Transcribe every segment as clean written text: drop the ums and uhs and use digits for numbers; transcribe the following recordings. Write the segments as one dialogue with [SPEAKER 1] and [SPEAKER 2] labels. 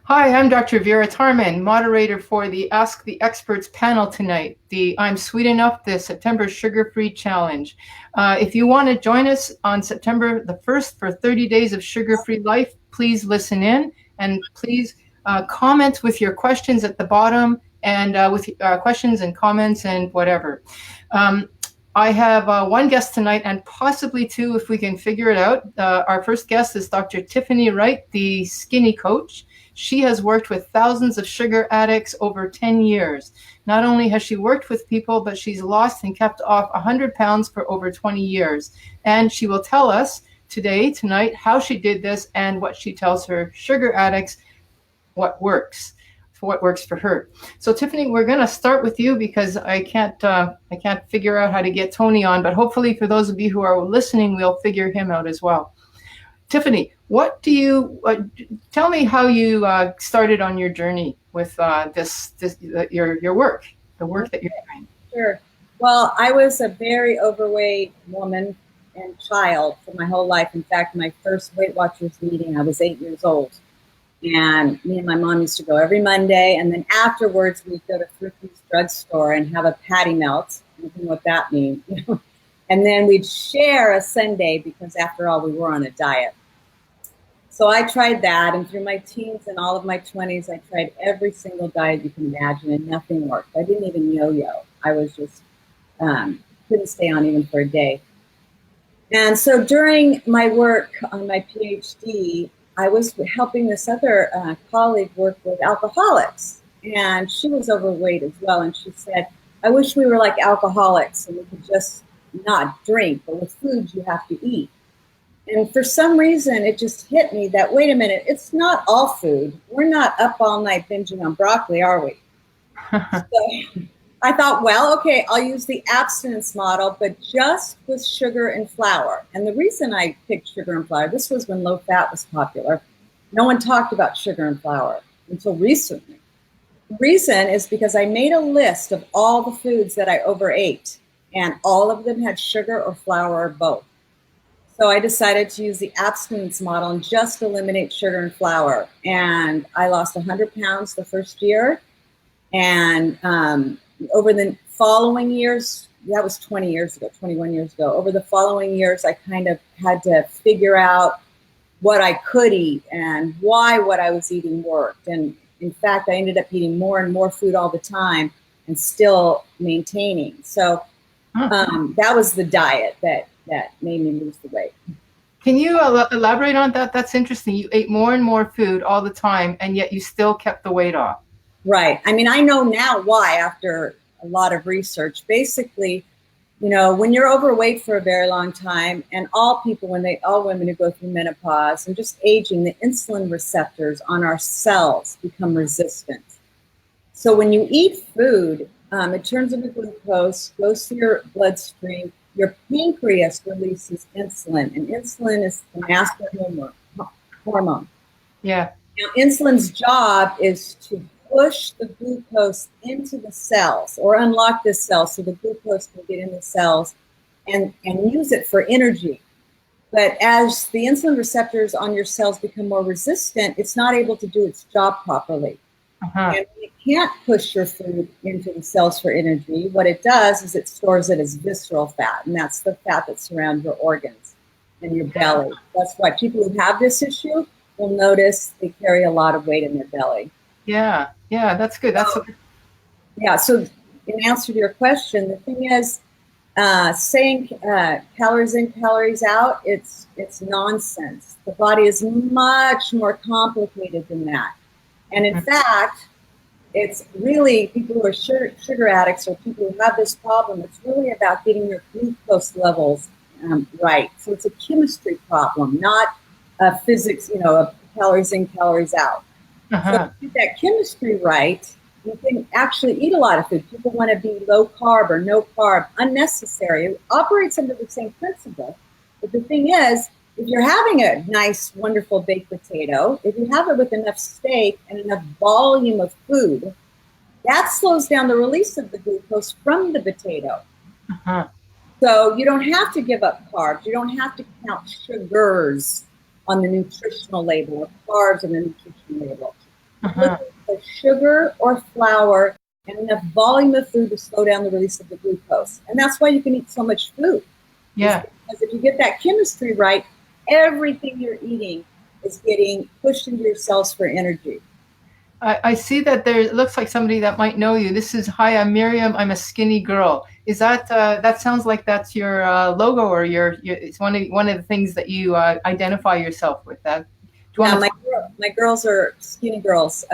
[SPEAKER 1] Hi, I'm Dr. Vera Tarman, moderator for the Ask the Experts panel tonight, the I'm Sweet Enough, the September Sugar-Free Challenge. If you want to join us on September the 1st for 30 days of sugar-free life, please listen in and please comment with your questions at the bottom and with questions and comments and whatever. I have one guest tonight and possibly two if we can figure it out. Our first guest is Dr. Tiffany Wright, the skinny coach. She has worked with thousands of sugar addicts over 10 years. Not only has she worked with people, but she's lost and kept off 100 pounds for over 20 years. And she will tell us tonight, how she did this and what she tells her sugar addicts what works for her. So Tiffany, we're going to start with you because I can't figure out how to get Tony on, but hopefully for those of you who are listening, we'll figure him out as well. Tiffany, what do you tell me how you started on your journey with your work, the work that you're doing?
[SPEAKER 2] Sure. Well, I was a very overweight woman and child for my whole life. In fact, my first Weight Watchers meeting, I was 8 years old. And me and my mom used to go every Monday. And then afterwards, we'd go to Thrifty's drugstore and have a patty melt. You know what that means. And then we'd share a sundae because after all, we were on a diet. So I tried that, and through my teens and all of my 20s, I tried every single diet you can imagine, and nothing worked. I didn't even yo-yo. I was just, couldn't stay on even for a day. And so during my work on my PhD, I was helping this other colleague work with alcoholics, and she was overweight as well, and she said, I wish we were like alcoholics and we could just not drink, but with food you have to eat. And for some reason, it just hit me that, wait a minute, it's not all food. We're not up all night binging on broccoli, are we? So I thought, well, okay, I'll use the abstinence model, but just with sugar and flour. And the reason I picked sugar and flour, this was when low fat was popular. No one talked about sugar and flour until recently. The reason is because I made a list of all the foods that I overate, and all of them had sugar or flour or both. So I decided to use the abstinence model and just eliminate sugar and flour. And I lost 100 pounds the first year. And over the following years, that was 20 years ago, 21 years ago. Over the following years, I kind of had to figure out what I could eat and why what I was eating worked. And in fact, I ended up eating more and more food all the time and still maintaining. So that was the diet that made me lose the weight.
[SPEAKER 1] Can you elaborate on that? That's interesting. You ate more and more food all the time, and yet you still kept the weight off.
[SPEAKER 2] Right. I mean, I know now why after a lot of research. Basically, you know, when you're overweight for a very long time, and all women who go through menopause and just aging, the insulin receptors on our cells become resistant. So when you eat food, it turns into glucose, goes through your bloodstream. Your pancreas releases insulin, and insulin is the master hormone.
[SPEAKER 1] Yeah.
[SPEAKER 2] Now, insulin's job is to push the glucose into the cells or unlock the cell so the glucose can get in the cells and use it for energy. But as the insulin receptors on your cells become more resistant, it's not able to do its job properly. And it can't push your food into the cells for energy. What it does is it stores it as visceral fat, and that's the fat that surrounds your organs and your belly. That's why people who have this issue will notice they carry a lot of weight in their belly.
[SPEAKER 1] Yeah, that's good.
[SPEAKER 2] So in answer to your question, the thing is, saying calories in, calories out, it's nonsense. The body is much more complicated than that. And in fact, it's really people who are sugar addicts or people who have this problem, it's really about getting your glucose levels right. So it's a chemistry problem, not a physics, a calories in, calories out. So if you get that chemistry right, you can actually eat a lot of food. People want to be low carb or no carb, unnecessary. It operates under the same principle. But the thing is, if you're having a nice, wonderful baked potato, if you have it with enough steak and enough volume of food, that slows down the release of the glucose from the potato. So you don't have to give up carbs. You don't have to count sugars on the nutritional label or carbs on the nutritional label.
[SPEAKER 1] Uh-huh.
[SPEAKER 2] looking for sugar or flour and enough volume of food to slow down the release of the glucose. And that's why you can eat so much food.
[SPEAKER 1] Yeah.
[SPEAKER 2] Because if you get that chemistry right, everything you're eating is getting pushed into your cells for energy.
[SPEAKER 1] I see that there, it looks like somebody that might know you. This is, hi, I'm Miriam. I'm a skinny girl. Is that, that sounds like that's your logo, or it's one of the things that you identify yourself with. That. Do you
[SPEAKER 2] Yeah,
[SPEAKER 1] want
[SPEAKER 2] my girls are skinny girls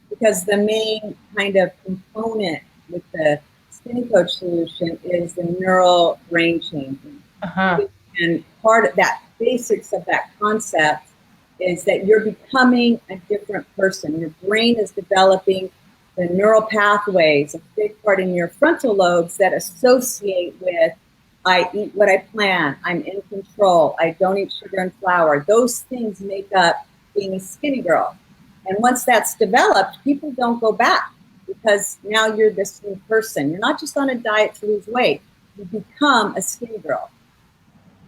[SPEAKER 2] because the main kind of component with the Skinny Coach solution is the neural brain changing.
[SPEAKER 1] Uh-huh.
[SPEAKER 2] And part of that, basics of that concept is that you're becoming a different person. Your brain is developing the neural pathways, a big part in your frontal lobes that associate with I eat what I plan, I'm in control, I don't eat sugar and flour. Those things make up being a skinny girl. And once that's developed, people don't go back because now you're this new person. You're not just on a diet to lose weight, you become a skinny girl.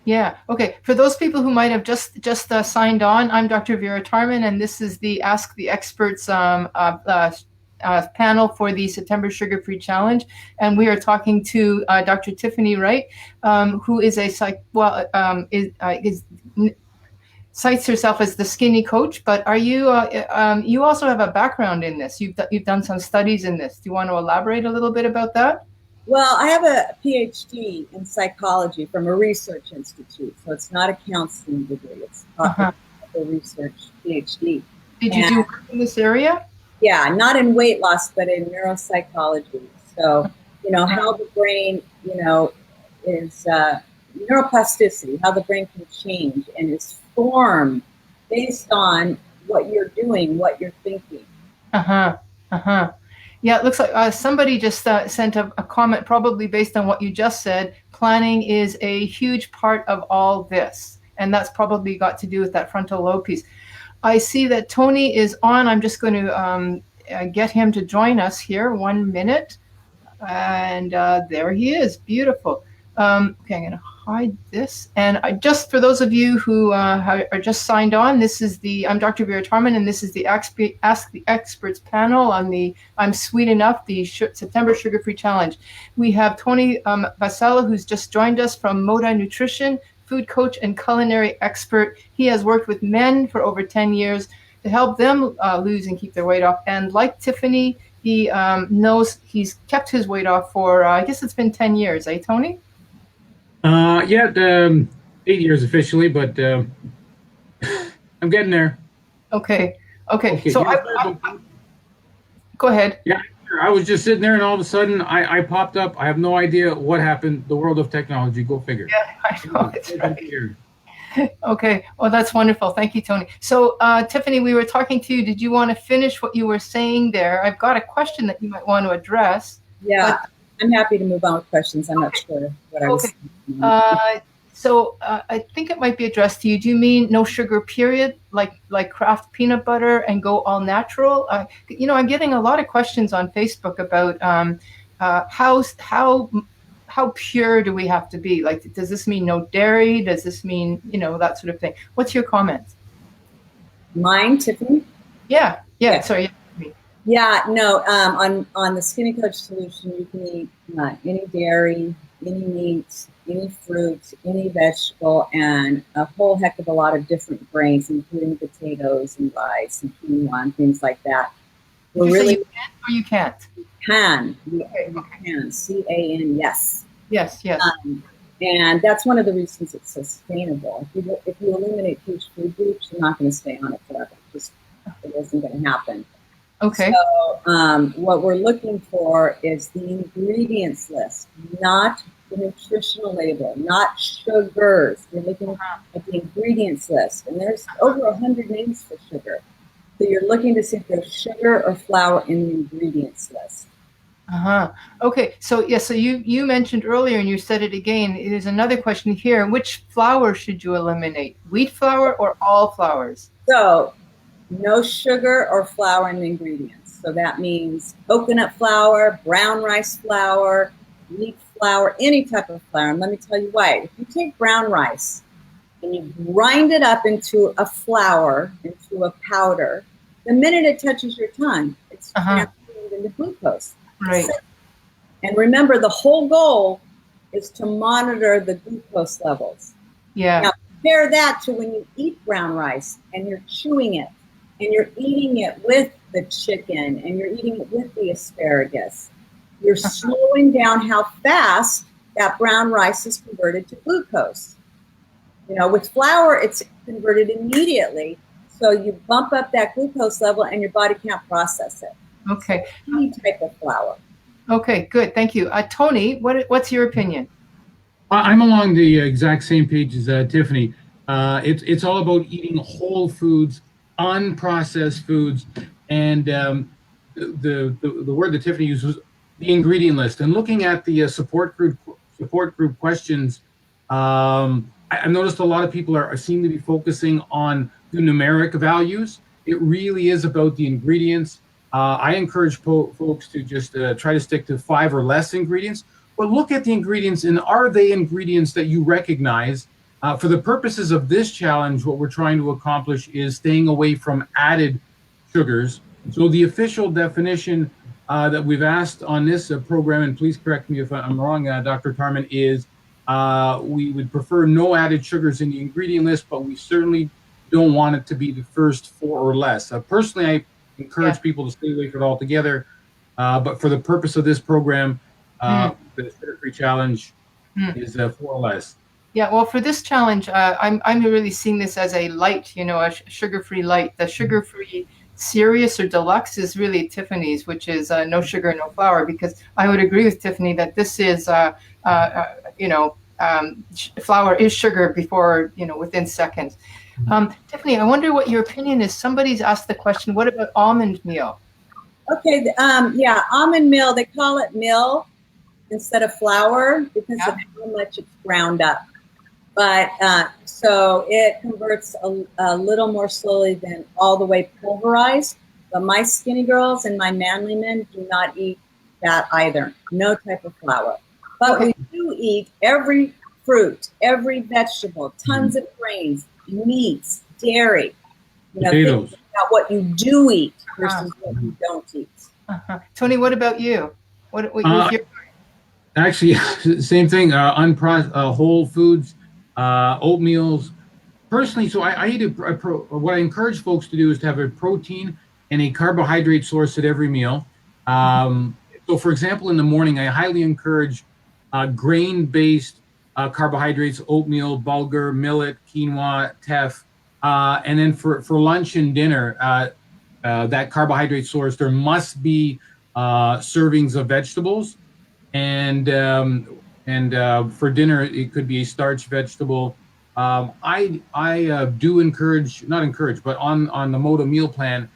[SPEAKER 1] Yeah. Okay. For those people who might have just signed on, I'm Dr. Vera Tarman, and this is the Ask the Experts panel for the September Sugar-Free Challenge, and we are talking to Dr. Tiffany Wright, who is a cites herself as the skinny coach. But are you? You also have a background in this. You've done some studies in this. Do you want to elaborate a little bit about that?
[SPEAKER 2] Well, I have a PhD in psychology from a research institute, so it's not a counseling degree. It's a research PhD.
[SPEAKER 1] Did you do work in this area?
[SPEAKER 2] Yeah, not in weight loss, but in neuropsychology. So, how the brain, is neuroplasticity, how the brain can change and is formed based on what you're doing, what you're thinking.
[SPEAKER 1] Uh-huh. Uh-huh. Yeah, it looks like somebody just sent a comment, probably based on what you just said. Planning is a huge part of all this, and that's probably got to do with that frontal lobe piece. I see that Tony is on. I'm just going to get him to join us here. 1 minute. And there he is. Beautiful. Okay, I'm going to hide this. And just for those of you who are just signed on, I'm Dr. Vera Tarman, and this is the Ask the Experts panel on the I'm Sweet Enough, the September Sugar-Free Challenge. We have Tony Vassallo, who's just joined us from MODA Nutrition, food coach and culinary expert. He has worked with men for over 10 years to help them lose and keep their weight off. And like Tiffany, he knows he's kept his weight off for, I guess it's been 10 years, eh, Tony?
[SPEAKER 3] Yeah, 8 years officially, but I'm getting there.
[SPEAKER 1] Okay. So go ahead.
[SPEAKER 3] Yeah, I was just sitting there, and all of a sudden, I popped up. I have no idea what happened. The world of technology. Go figure.
[SPEAKER 1] Yeah, I know. It's right. Okay. Well, that's wonderful. Thank you, Tony. So, Tiffany, we were talking to you. Did you want to finish what you were saying there? I've got a question that you might want to address.
[SPEAKER 2] Yeah, I'm happy to move on with questions. I'm not sure what I was saying.
[SPEAKER 1] So I think it might be addressed to you. Do you mean no sugar, period, like Kraft peanut butter and go all natural? I'm getting a lot of questions on Facebook about how pure do we have to be? Like, does this mean no dairy? Does this mean, that sort of thing? What's your comment?
[SPEAKER 2] Mine, Tiffany?
[SPEAKER 1] Yeah. Sorry.
[SPEAKER 2] Yeah, no, on the Skinny Coach solution, you can eat any dairy, any meat, any fruit, any vegetable, and a whole heck of a lot of different grains, including potatoes and rice and quinoa and things like that.
[SPEAKER 1] Did you say you can or you can't?
[SPEAKER 2] Can. You can. C-A-N, yes.
[SPEAKER 1] Yes.
[SPEAKER 2] And that's one of the reasons it's sustainable. If you eliminate huge food groups, you're not going to stay on it forever. It isn't going to happen.
[SPEAKER 1] Okay.
[SPEAKER 2] So what we're looking for is the ingredients list, not the nutritional label, not sugars. We're looking at the ingredients list, and there's over 100 names for sugar. So you're looking to see if there's sugar or flour in the ingredients list.
[SPEAKER 1] Okay. So you mentioned earlier, and you said it again. There's another question here. Which flour should you eliminate? Wheat flour or all flours?
[SPEAKER 2] So no sugar or flour in the ingredients. So that means coconut flour, brown rice flour, wheat flour, any type of flour. And let me tell you why. If you take brown rice and you grind it up into a flour, into a powder, the minute it touches your tongue, it's
[SPEAKER 1] Uh-huh.
[SPEAKER 2] transformed into glucose.
[SPEAKER 1] Right.
[SPEAKER 2] And remember, the whole goal is to monitor the glucose levels.
[SPEAKER 1] Yeah.
[SPEAKER 2] Now, compare that to when you eat brown rice and you're chewing it and you're eating it with the chicken and you're eating it with the asparagus. You're slowing down how fast that brown rice is converted to glucose. You know, with flour, it's converted immediately. So you bump up that glucose level and your body can't process it.
[SPEAKER 1] Okay.
[SPEAKER 2] So any type of flour.
[SPEAKER 1] Okay, good. Thank you. Tony, what's your opinion?
[SPEAKER 3] I'm along the exact same page as Tiffany. It's all about eating whole foods, unprocessed foods, and the word that Tiffany used was the ingredient list. And looking at the support group questions, I've noticed a lot of people seem to be focusing on the numeric values. It really is about the ingredients. I encourage folks to just try to stick to 5 or less ingredients. But look at the ingredients, and are they ingredients that you recognize? For the purposes of this challenge, what we're trying to accomplish is staying away from added sugars. So the official definition that we've asked on this program, and please correct me if I'm wrong, Dr. Tarman, is we would prefer no added sugars in the ingredient list, but we certainly don't want it to be the first 4 or less. Personally, I encourage people to stay away from it altogether. But for the purpose of this program, the sugar-free challenge is 4 or less.
[SPEAKER 1] Yeah, well, for this challenge, I'm really seeing this as a light, a sugar-free light. The sugar-free serious or deluxe is really Tiffany's, which is no sugar, no flour. Because I would agree with Tiffany that this is, flour is sugar before, within seconds. Tiffany, I wonder what your opinion is. Somebody's asked the question, what about almond meal?
[SPEAKER 2] Okay, yeah, almond meal, they call it meal instead of flour because of how much it's ground up. But so it converts a little more slowly than all the way pulverized. But my skinny girls and my manly men do not eat that either. No type of flour. But we do eat every fruit, every vegetable, tons of grains, meats, dairy.
[SPEAKER 3] Potatoes.
[SPEAKER 2] Think about what you do eat versus what you don't eat.
[SPEAKER 1] Tony, what about you?
[SPEAKER 3] Actually, same thing. Whole foods, oatmeals. Personally, so I eat what I encourage folks to do is to have a protein and a carbohydrate source at every meal. So, for example, in the morning, I highly encourage grain-based carbohydrates: oatmeal, bulgur, millet, quinoa, teff. And then for lunch and dinner, that carbohydrate source, there must be servings of vegetables. And for dinner, it could be a starch vegetable. I do not encourage, but on the MODA meal plan,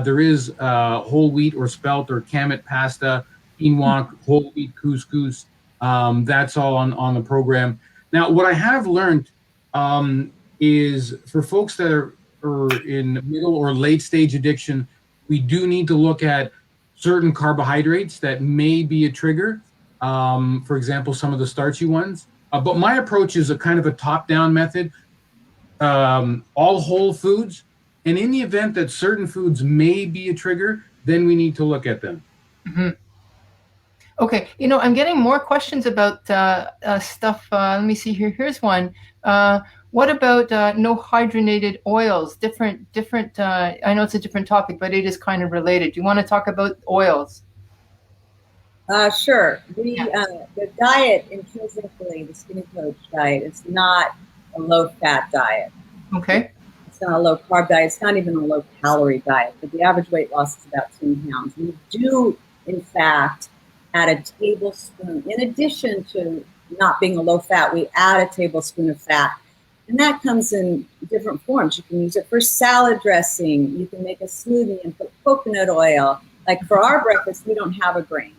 [SPEAKER 3] there is whole wheat or spelt or kamut pasta, quinoa, whole wheat couscous. That's all on the program. Now, what I have learned is for folks that are in middle or late stage addiction, we do need to look at certain carbohydrates that may be a trigger. For example, some of the starchy ones. But my approach is a kind of a top-down method, all whole foods. And in the event that certain foods may be a trigger, then we need to look at them.
[SPEAKER 1] Mm-hmm. Okay, I'm getting more questions about stuff. Let me see here. Here's one. What about no hydrogenated oils? Different. I know it's a different topic, but it is kind of related. Do you want to talk about oils?
[SPEAKER 2] Sure. The diet intrinsically, the Skinny Coach diet, is not a low-fat diet.
[SPEAKER 1] Okay.
[SPEAKER 2] It's not a low-carb diet. It's not even a low-calorie diet. But the average weight loss is about 10 pounds. We do, in fact, add a tablespoon. In addition to not being a low-fat, we add a tablespoon of fat. And that comes in different forms. You can use it for salad dressing. You can make a smoothie and put coconut oil. Like for our breakfast, we don't have a grain.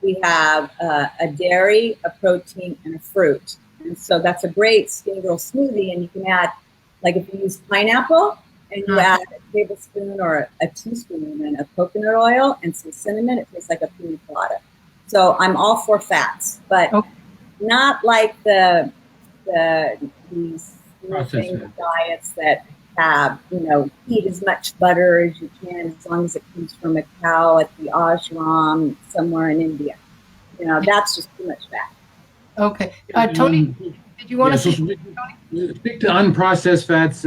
[SPEAKER 2] We have a dairy, a protein, and a fruit. And so that's a great skinny girl smoothie. And you can add, like if you use pineapple and you add a tablespoon or a teaspoon of coconut oil and some cinnamon, it tastes like a pina colada. So I'm all for fats, but not like these diets that have, eat as much butter as you can, as long as it comes from a cow at the ashram somewhere in India. That's just too much fat.
[SPEAKER 1] Okay. Tony, did you want to say?
[SPEAKER 3] Stick to unprocessed fats,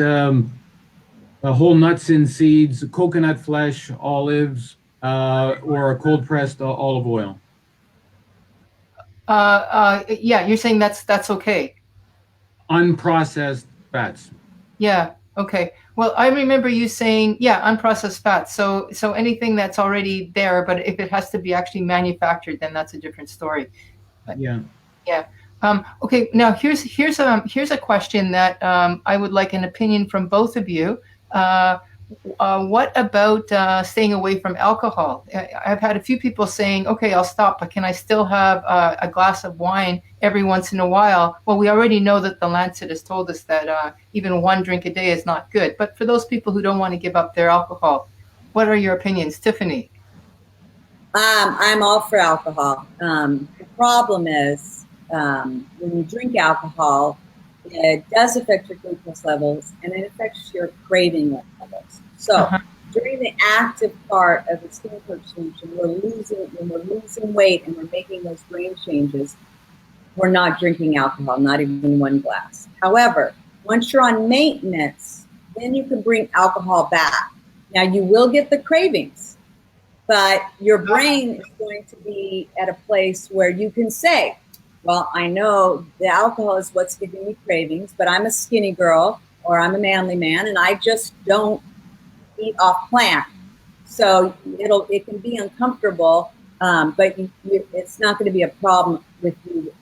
[SPEAKER 3] whole nuts and seeds, coconut flesh, olives, or cold pressed olive oil.
[SPEAKER 1] Yeah, you're saying that's okay.
[SPEAKER 3] Unprocessed fats.
[SPEAKER 1] Yeah. Okay. Well, I remember you saying, yeah, unprocessed fats. So anything that's already there, but if it has to be actually manufactured, then that's a different story. But,
[SPEAKER 3] yeah.
[SPEAKER 1] Yeah. Okay. Now here's a question that I would like an opinion from both of you. What about staying away from alcohol? I've had a few people saying, okay, I'll stop, but can I still have a glass of wine every once in a while? Well, we already know that the Lancet has told us that even one drink a day is not good. But for those people who don't want to give up their alcohol, what are your opinions? Tiffany?
[SPEAKER 2] I'm all for alcohol. The problem is when you drink alcohol, it does affect your glucose levels and it affects your craving levels. So during the active part of the skin coach solution, when we're losing weight and we're making those brain changes, we're not drinking alcohol, not even one glass. However, once you're on maintenance, then you can bring alcohol back. Now you will get the cravings, but your brain is going to be at a place where you can say, well, I know the alcohol is what's giving me cravings, but I'm a skinny girl or I'm a manly man and I just don't eat off plant. So it can be uncomfortable, but it's not going to be a problem with you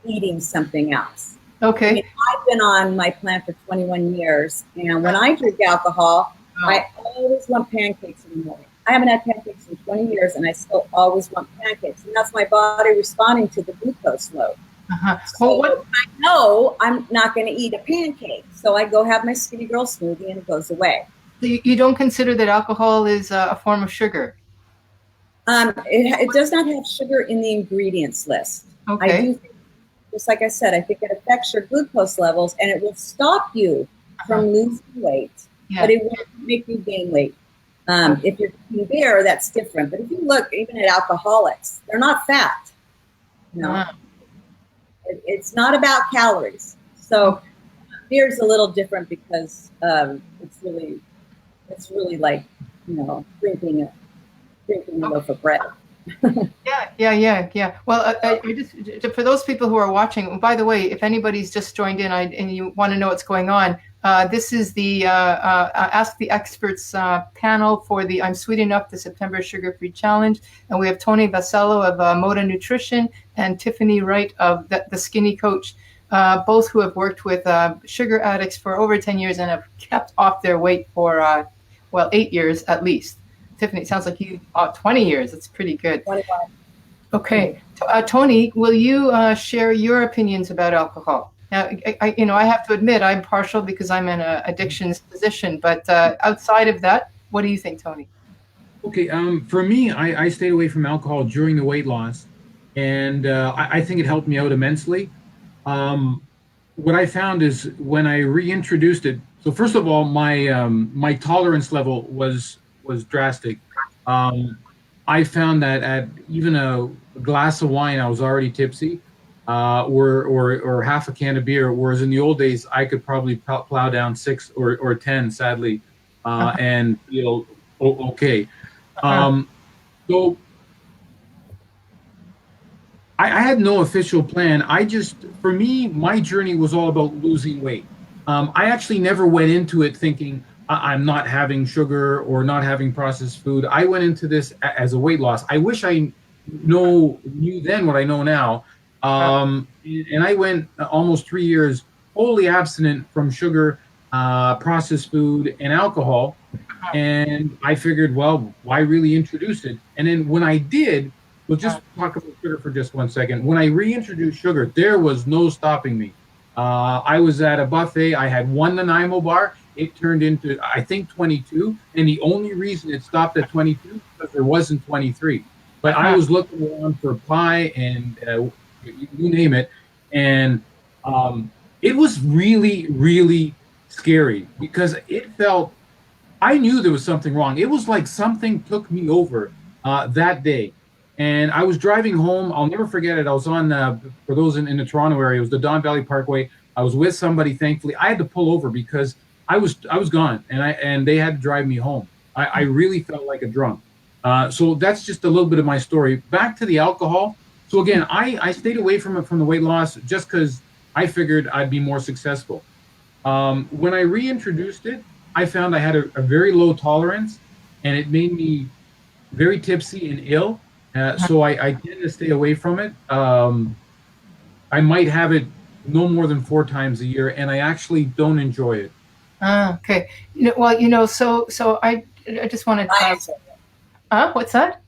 [SPEAKER 2] eating something else.
[SPEAKER 1] Okay.
[SPEAKER 2] I mean, I've been on my plant for 21 years, and when I drink alcohol, I always want pancakes in the morning. I haven't had pancakes in 20 years, and I still always want pancakes. And that's my body responding to the glucose load. So I know I'm not going to eat a pancake. So I go have my skinny girl smoothie, and it goes away.
[SPEAKER 1] So you don't consider that alcohol is a form of sugar?
[SPEAKER 2] It does not have sugar in the ingredients list.
[SPEAKER 1] Okay.
[SPEAKER 2] I do think, just like I said, I think it affects your glucose levels, and it will stop you from losing weight, but it won't make you gain weight. If you're drinking beer, that's different. But if you look even at alcoholics, they're not fat. It's not about calories. So beer is a little different because it's really like drinking a loaf of bread.
[SPEAKER 1] Yeah. Well, just for those people who are watching, by the way, if anybody's just joined in and you want to know what's going on, this is the Ask the Experts panel for the I'm Sweet Enough, the September Sugar-Free Challenge. And we have Tony Vassallo of MODA Nutrition and Tiffany Wright of the Skinny Coach, both who have worked with sugar addicts for over 10 years and have kept off their weight for, 8 years at least. Tiffany, it sounds like you 20 years. That's pretty good.
[SPEAKER 2] 25.
[SPEAKER 1] Okay. Tony, will you share your opinions about alcohol? Now, I have to admit I'm partial because I'm an addictions physician, but outside of that, what do you think, Tony?
[SPEAKER 3] Okay. For me, I stayed away from alcohol during the weight loss, and I think it helped me out immensely. What I found is when I reintroduced it, so first of all, my tolerance level was drastic. I found that at even a glass of wine, I was already tipsy, or half a can of beer. Whereas in the old days, I could probably plow down 6 or 10, sadly, and feel okay. So I had no official plan. For me, my journey was all about losing weight. I actually never went into it thinking I'm not having sugar or not having processed food. I went into this as a weight loss. I wish I knew then what I know now. And I went almost 3 years wholly abstinent from sugar, processed food, and alcohol. And I figured, well, why really introduce it? And then when I did, we'll just talk about sugar for just 1 second. When I reintroduced sugar, there was no stopping me. I was at a buffet. I had one Nanaimo bar. It turned into, I think, 22. And the only reason it stopped at 22 is because there wasn't 23. But I was looking around for pie and you name it. And it was really, really scary because it felt, I knew there was something wrong. It was like something took me over that day. And I was driving home. I'll never forget it. I was on, for those in the Toronto area, it was the Don Valley Parkway. I was with somebody, thankfully. I had to pull over because I was gone, and they had to drive me home. I really felt like a drunk. So that's just a little bit of my story. Back to the alcohol. So again, I stayed away from it, from the weight loss, just because I figured I'd be more successful. When I reintroduced it, I found I had a very low tolerance, and it made me very tipsy and ill. So I tend to stay away from it. I might have it no more than 4 times a year, and I actually don't enjoy it.
[SPEAKER 1] Okay. So I just wanted
[SPEAKER 2] I
[SPEAKER 1] to.
[SPEAKER 2] enjoy it.
[SPEAKER 1] What's that?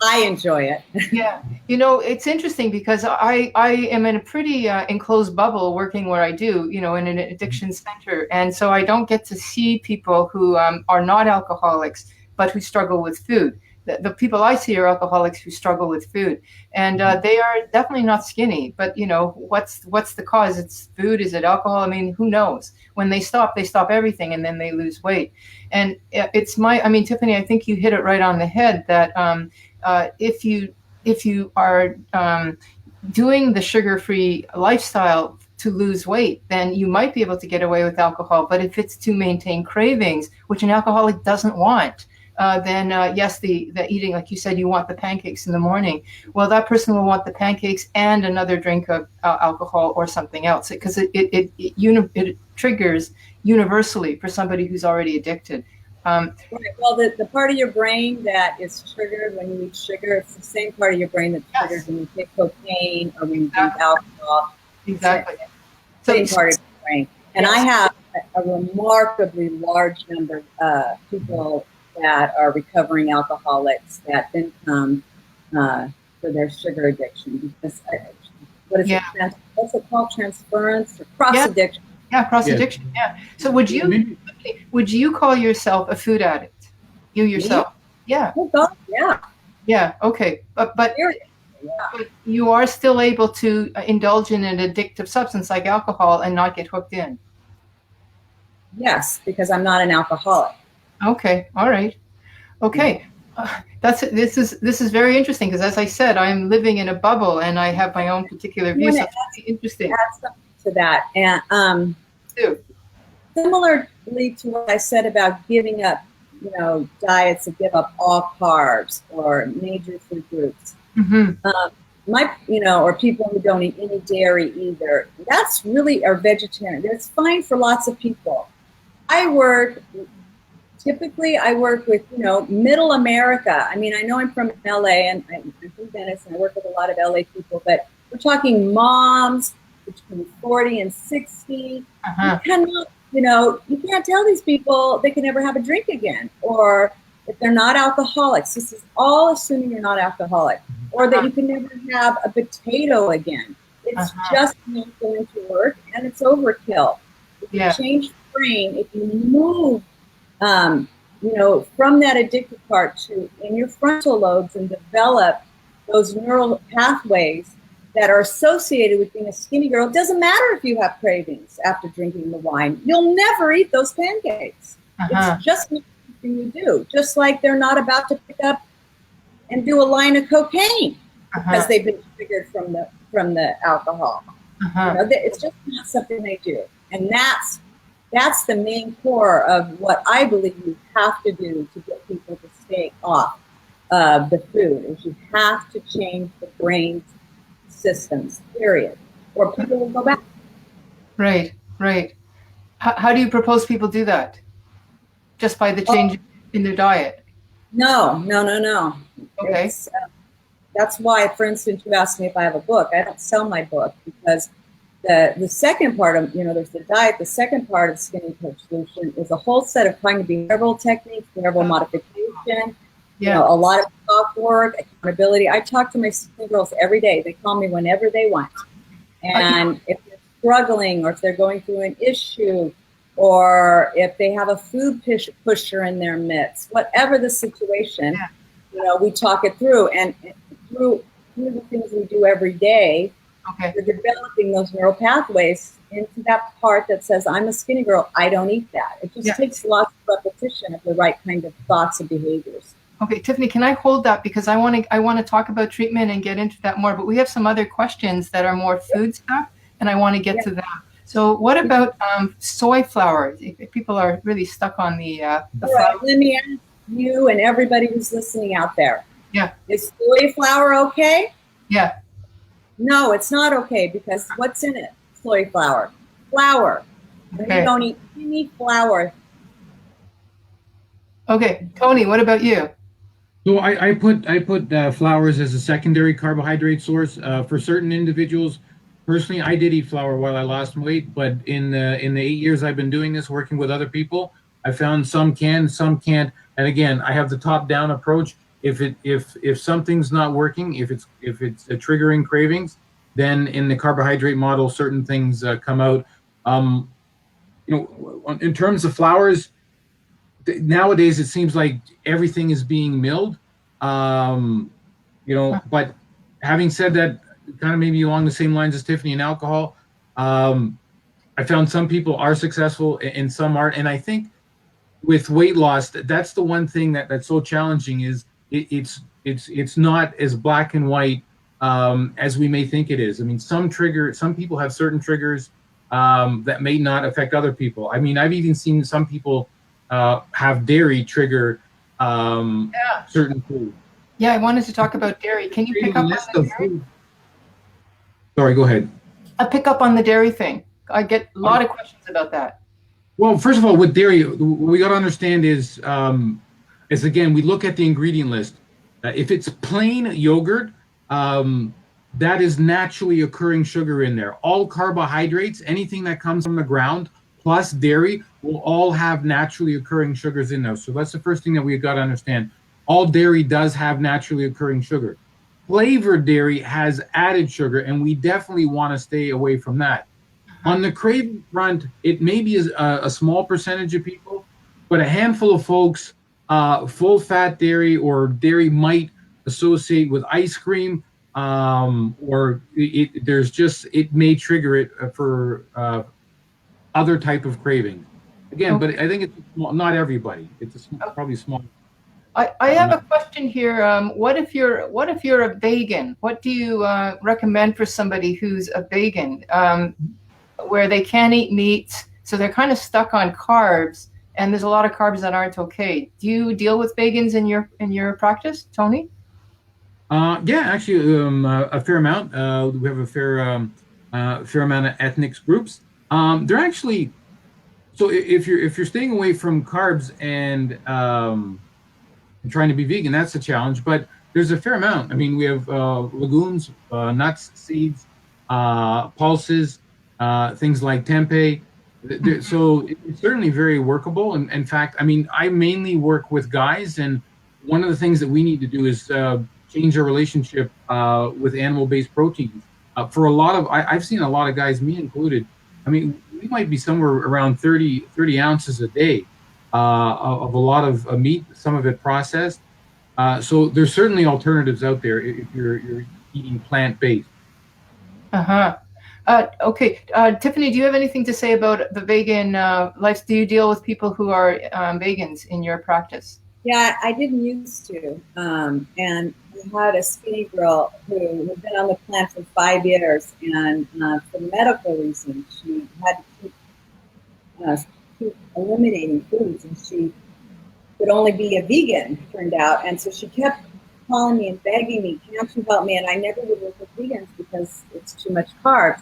[SPEAKER 2] I enjoy it.
[SPEAKER 1] Yeah, it's interesting because I am in a pretty enclosed bubble working where I do, in an addiction center. And so I don't get to see people who are not alcoholics, but who struggle with food. The people I see are alcoholics who struggle with food. And they are definitely not skinny, but what's the cause? It's food. Is it alcohol? I mean, who knows? When they stop everything and then they lose weight. And Tiffany, I think you hit it right on the head that, if you are doing the sugar-free lifestyle to lose weight, then you might be able to get away with alcohol. But if it's to maintain cravings, which an alcoholic doesn't want, then yes, the eating, like you said, you want the pancakes in the morning. Well, that person will want the pancakes and another drink of alcohol or something else, because it triggers universally for somebody who's already addicted.
[SPEAKER 2] Right. Well, the part of your brain that is triggered when you eat sugar, it's the same part of your brain that's triggered when you take cocaine or when you drink alcohol.
[SPEAKER 1] Exactly.
[SPEAKER 2] Same part of your brain. And yes. I have a remarkably large number of people that are recovering alcoholics that then come for their sugar addiction. Because what's it called? Transference or cross addiction?
[SPEAKER 1] Yeah, cross addiction. Yeah. So would you call yourself a food addict? You yourself? Yeah.
[SPEAKER 2] Oh God, yeah.
[SPEAKER 1] Yeah. Okay. But you are still able to indulge in an addictive substance like alcohol and not get hooked in.
[SPEAKER 2] Yes, because I'm not an alcoholic.
[SPEAKER 1] Okay. All right. Okay. This is very interesting because, as I said, I'm living in a bubble and I have my own particular views. So that's interesting.
[SPEAKER 2] Add something to that, and similarly to what I said about giving up, diets that give up all carbs or major food groups.
[SPEAKER 1] Mm-hmm.
[SPEAKER 2] Or people who don't eat any dairy either. That's really are vegetarian. That's fine for lots of people. Typically, I work with, middle America. I mean, I know I'm from LA and I'm from Venice and I work with a lot of LA people, but we're talking moms between 40 and 60. Uh-huh. You can't tell these people they can never have a drink again, or if they're not alcoholics. This is all assuming you're not alcoholic, or that you can never have a potato again. It's just not going to work, and it's overkill. If you change the brain, if you move from that addictive part to in your frontal lobes and develop those neural pathways that are associated with being a skinny girl. It doesn't matter if you have cravings after drinking the wine. You'll never eat those pancakes. It's just not something you do. Just like they're not about to pick up and do a line of cocaine because they've been triggered from the alcohol. It's just not something they do. And that's the main core of what I believe you have to do to get people to stay off of the food, is you have to change the brain's systems, period, or people will go back.
[SPEAKER 1] Right. How do you propose people do that? Just by the change in their diet? No.
[SPEAKER 2] Okay. That's why, for instance, you asked me if I have a book. I don't sell my book because the second part of, there's the diet. The second part of Skinny Coach Solution is a whole set of cognitive behavioral techniques, behavioral modification, a lot of thought work, accountability. I talk to my skinny girls every day. They call me whenever they want. And if they're struggling or if they're going through an issue or if they have a food pusher in their midst, whatever the situation, we talk it through. And through the things we do every day, we're developing those neural pathways into that part that says, I'm a skinny girl, I don't eat that. It just takes lots of repetition of the right kind of thoughts and behaviors.
[SPEAKER 1] Okay, Tiffany, can I hold that, because I want to talk about treatment and get into that more, but we have some other questions that are more food stuff, and I want to get to that. So what about soy flour? If people are really stuck on the flour.
[SPEAKER 2] Let me ask you and everybody who's listening out there.
[SPEAKER 1] Yeah.
[SPEAKER 2] Is soy flour okay?
[SPEAKER 1] Yeah.
[SPEAKER 2] No, it's not okay, because what's in it? Soy flour. Flour. Okay. You don't eat any flour.
[SPEAKER 1] Okay, Tony, what about you?
[SPEAKER 3] So I put flours as a secondary carbohydrate source for certain individuals. Personally, I did eat flour while I lost weight, but in the 8 years I've been doing this, working with other people, I found some can, some can't. And again, I have the top-down approach. If something's not working, if it's triggering cravings, then in the carbohydrate model, certain things come out. In terms of flours, nowadays it seems like everything is being milled. But having said that, kind of maybe along the same lines as Tiffany and alcohol, I found some people are successful and some aren't. And I think with weight loss, that's the one thing that's so challenging is it's not as black and white as we may think it is. I mean, some people have certain triggers that may not affect other people. I mean, I've even seen some people have dairy trigger certain food.
[SPEAKER 1] Yeah, I wanted to talk about dairy. Can you pick up on the dairy?
[SPEAKER 3] Food. Sorry, go ahead.
[SPEAKER 1] I'll pick up on the dairy thing. I get a lot of questions about that.
[SPEAKER 3] Well, first of all, with dairy, what we got to understand is again, we look at the ingredient list. If it's plain yogurt, that is naturally occurring sugar in there. All carbohydrates, anything that comes from the ground, plus dairy, will all have naturally occurring sugars in there. So that's the first thing that we've got to understand. All dairy does have naturally occurring sugar. Flavored dairy has added sugar, and we definitely want to stay away from that. On the craving front, it may be a small percentage of people, but a handful of folks, full-fat dairy or dairy might associate with ice cream, or it may trigger it for other type of craving. Again, okay. But I think it's not everybody. It's probably small.
[SPEAKER 1] I have a question here. What if you're a vegan? What do you recommend for somebody who's a vegan, where they can't eat meat, so they're kind of stuck on carbs, and there's a lot of carbs that aren't okay? Do you deal with vegans in your practice, Tony?
[SPEAKER 3] Yeah, actually, a fair amount. We have a fair amount of ethnic groups. They're actually, so if you're staying away from carbs and trying to be vegan, that's a challenge. But there's a fair amount. I mean, we have legumes, nuts, seeds, pulses, things like tempeh. So it's certainly very workable. And in fact, I mean, I mainly work with guys, and one of the things that we need to do is change our relationship with animal-based proteins. For a lot of, I've seen a lot of guys, me included, I mean, we might be somewhere around 30 ounces a day of a lot of meat, some of it processed. So there's certainly alternatives out there if you're eating plant-based.
[SPEAKER 1] Okay, Tiffany, do you have anything to say about the vegan life? Do you deal with people who are vegans in your practice?
[SPEAKER 2] Yeah, I didn't used to. And I had a skinny girl who had been on the plant for 5 years, and for medical reasons, she had to keep eliminating foods, and she could only be a vegan, turned out. And so she kept calling me and begging me, can't you help me? And I never would work with vegans because it's too much carbs.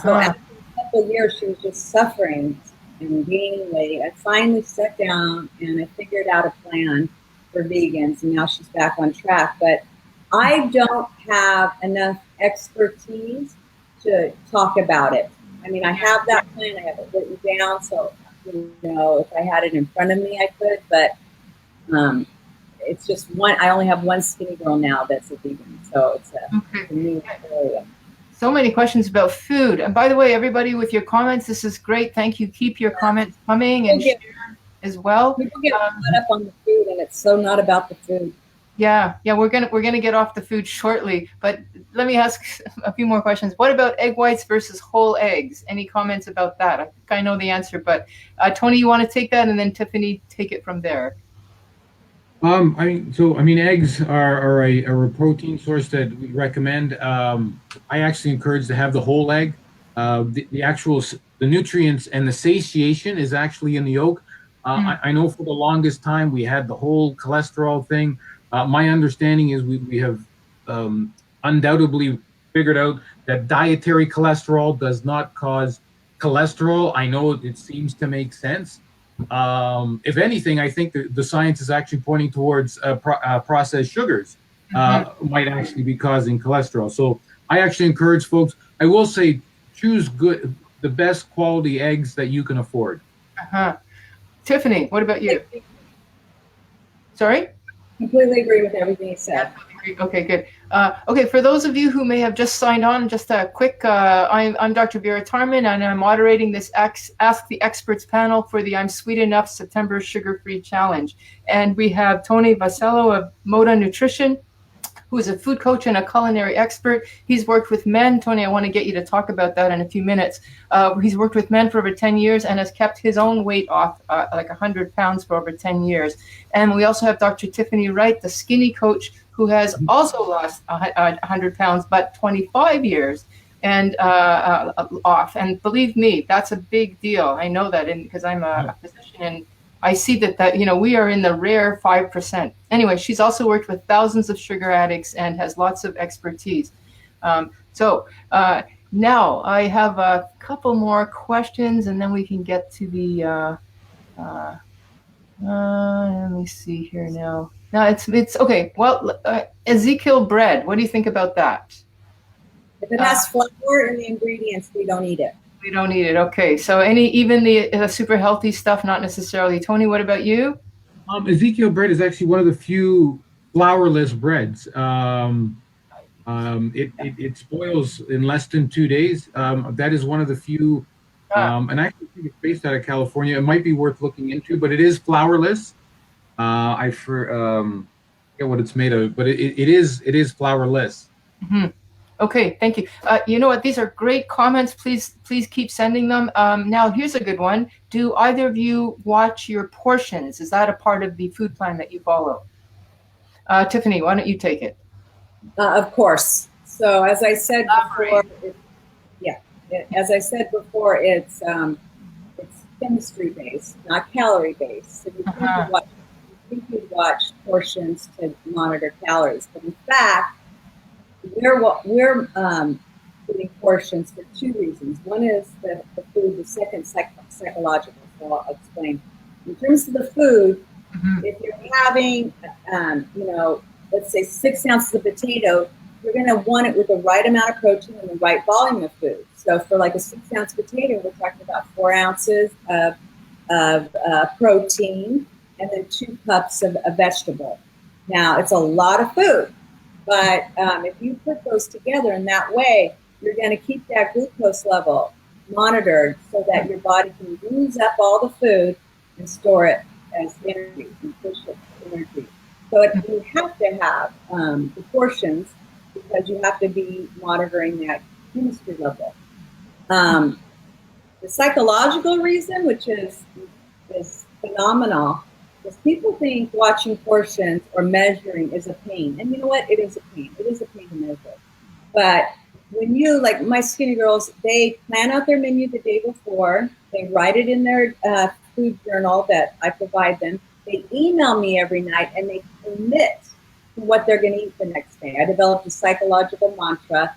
[SPEAKER 2] So after a couple of years, she was just suffering and gaining weight. I finally sat down and I figured out a plan for vegans, and now she's back on track. But I don't have enough expertise to talk about it. I mean, I have that plan, I have it written down, so if I had it in front of me, I could, but it's just I only have one skinny girl now that's a vegan, so it's a new area.
[SPEAKER 1] So many questions about food. And by the way, everybody, with your comments, this is great. Thank you. Keep your comments coming and share as well.
[SPEAKER 2] People get caught up on the food, and it's so not about the food.
[SPEAKER 1] Yeah, yeah, we're gonna get off the food shortly, but let me ask a few more questions. What about egg whites versus whole eggs? Any comments about that? I think I know the answer, but Tony, you want to take that, and then Tiffany, take it from there.
[SPEAKER 3] Eggs are a protein source that we recommend. I actually encourage to have the whole egg. The nutrients and the satiation is actually in the yolk.
[SPEAKER 1] Mm,
[SPEAKER 3] I know for the longest time we had the whole cholesterol thing. My understanding is we have um, undoubtedly figured out that dietary cholesterol does not cause cholesterol. I know it seems to make sense. If anything, I think the science is actually pointing towards processed sugars
[SPEAKER 1] mhm.
[SPEAKER 3] might actually be causing cholesterol. So I actually encourage folks. I will say choose the best quality eggs that you can afford.
[SPEAKER 1] Uh-huh. Tiffany, what about you? Sorry?
[SPEAKER 2] Completely agree with everything you
[SPEAKER 1] Yeah,
[SPEAKER 2] said.
[SPEAKER 1] okay, good. Okay, for those of you who may have just signed on, just a quick, I'm Dr. Vera Tarman, and I'm moderating this Ask the Experts panel for the I'm Sweet Enough September Sugar-Free Challenge. And we have Tony Vassallo of MODA Nutrition, who is a food coach and a culinary expert. He's worked with men. Tony, I want to get you to talk about that in a few minutes. He's worked with men for over 10 years and has kept his own weight off like 100 pounds for over 10 years. And we also have Dr. Tiffany Wright, the skinny coach, who has also lost 100 pounds, but 25 years and off. And believe me, that's a big deal. I know that because I'm a physician, and I see that we are in the rare 5%. Anyway, she's also worked with thousands of sugar addicts and has lots of expertise. Now I have a couple more questions, and then we can get to the. Let me see here now. Now it's okay. Well, Ezekiel bread. What do you think about that?
[SPEAKER 2] If it has flour in the ingredients, we don't eat it.
[SPEAKER 1] We don't eat it. Okay. So even the super healthy stuff, not necessarily. Tony, what about you?
[SPEAKER 3] Ezekiel bread is actually one of the few flourless breads. It spoils in less than 2 days. That is one of the few,
[SPEAKER 1] Ah,
[SPEAKER 3] and I actually think it's based out of California. It might be worth looking into, but it is flourless. Forget what it's made of, but it is flourless.
[SPEAKER 1] mhm. Okay, thank you. You know what? These are great comments. Please keep sending them. Now, here's a good one. Do either of you watch your portions? Is that a part of the food plan that you follow? Tiffany, why don't you take it?
[SPEAKER 2] Of course. So as I said before,
[SPEAKER 1] Elaborate.
[SPEAKER 2] as I said before, it's chemistry based, not calorie based. So
[SPEAKER 1] Uh-huh.
[SPEAKER 2] you think you'd watch portions to monitor calories, but in fact, we're doing portions for two reasons. One is the food, the second psychological. So I'll explain. In terms of the food,
[SPEAKER 1] Mhm.
[SPEAKER 2] if you're having, let's say 6 ounces of potato, you're going to want it with the right amount of protein and the right volume of food. So for like a 6 ounce potato, we're talking about 4 ounces of protein and then 2 cups of a vegetable. Now, it's a lot of food, but if you put those together in that way, you're going to keep that glucose level monitored so that your body can use up all the food and store it as energy, nutritional energy. So you have to have the portions because you have to be monitoring that chemistry level. The psychological reason, which is phenomenal, is people think watching portions or measuring is a pain. And you know what? It is a pain. It is a pain to measure. But when you, like my skinny girls, they plan out their menu the day before. They write it in their food journal that I provide them. They email me every night and they commit to what they're going to eat the next day. I developed a psychological mantra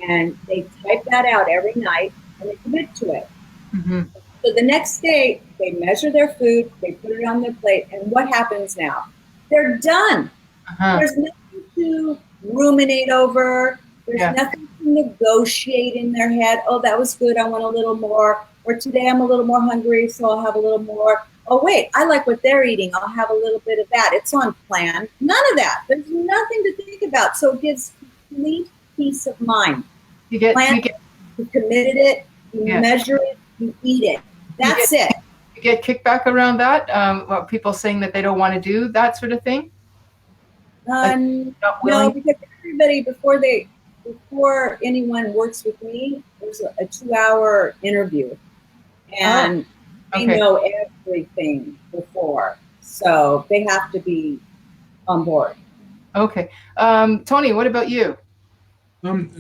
[SPEAKER 2] and they type that out every night and they commit to it.
[SPEAKER 1] Mhm.
[SPEAKER 2] So the next day, they measure their food, they put it on their plate, and what happens now? They're done.
[SPEAKER 1] Uh-huh.
[SPEAKER 2] There's nothing to ruminate over. There's
[SPEAKER 1] Yeah.
[SPEAKER 2] nothing to negotiate in their head. Oh, that was good. I want a little more. Or today I'm a little more hungry, so I'll have a little more. Oh, wait, I like what they're eating. I'll have a little bit of that. It's on plan. None of that. There's nothing to think about. So it gives complete peace of mind.
[SPEAKER 1] You get
[SPEAKER 2] Plan
[SPEAKER 1] you
[SPEAKER 2] it,
[SPEAKER 1] get
[SPEAKER 2] you committed it, you
[SPEAKER 1] yeah.
[SPEAKER 2] measure it, you eat it. That's it.
[SPEAKER 1] You get kickback around that. People saying that they don't want to do that sort of thing. Like, not
[SPEAKER 2] No,
[SPEAKER 1] willing?
[SPEAKER 2] because everybody before anyone works with me, there's a 2-hour interview,
[SPEAKER 1] Oh,
[SPEAKER 2] and they
[SPEAKER 1] okay.
[SPEAKER 2] know everything before, so they have to be on board.
[SPEAKER 1] Okay. Tony, what about you?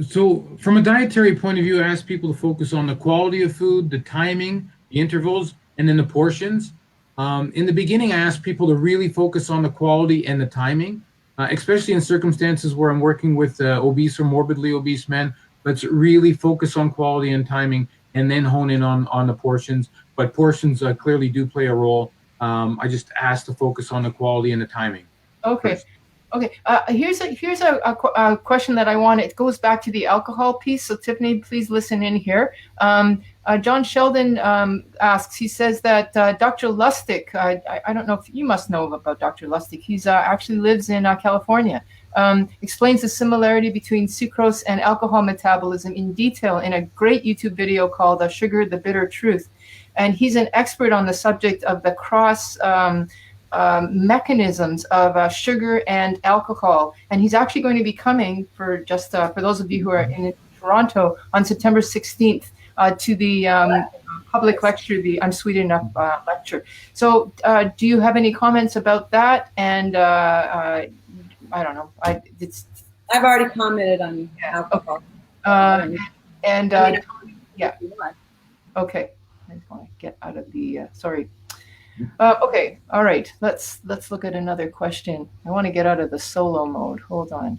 [SPEAKER 3] So from a dietary point of view, I ask people to focus on the quality of food, the timing, the intervals, and then the portions. In the beginning, I ask people to really focus on the quality and the timing, especially in circumstances where I'm working with obese or morbidly obese men. Let's really focus on quality and timing, and then hone in on the portions. But portions clearly do play a role. I just ask to focus on the quality and the timing
[SPEAKER 1] Okay.
[SPEAKER 3] first.
[SPEAKER 1] Okay. Here's a question that I want. It goes back to the alcohol piece. So Tiffany, please listen in here. John Sheldon asks. He says that Dr. Lustig. I don't know if you must know about Dr. Lustig. He's actually lives in California. Explains the similarity between sucrose and alcohol metabolism in detail in a great YouTube video called "Sugar: The Bitter Truth," and he's an expert on the subject of the cross. Mechanisms of sugar and alcohol, and he's actually going to be coming for those of you who are in Toronto on September 16th to the public lecture, the I'm Sweet Enough lecture. So, do you have any comments about that? And I don't know.
[SPEAKER 2] I've already commented on alcohol.
[SPEAKER 1] Okay. And
[SPEAKER 2] I mean,
[SPEAKER 1] yeah. Okay. I just want to get out of the sorry. Okay, all right. Let's look at another question. I want to get out of the solo mode. Hold on.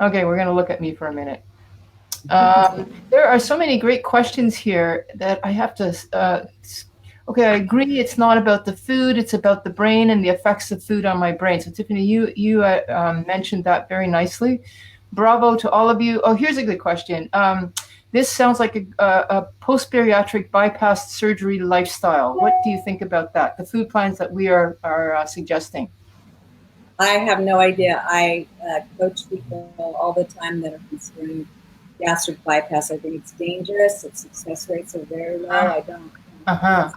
[SPEAKER 1] Okay, we're going to look at me for a minute. There are so many great questions here that I have to. Okay, I agree. It's not about the food; it's about the brain and the effects of food on my brain. So, Tiffany, you mentioned that very nicely. Bravo to all of you. Oh, here's a good question. This sounds like a post-bariatric bypass surgery lifestyle. What do you think about that? The food plans that we are suggesting.
[SPEAKER 2] I have no idea. I coach people all the time that are considering gastric bypass. I think it's dangerous. Its success rates are very low. I don't.
[SPEAKER 1] Uh-huh.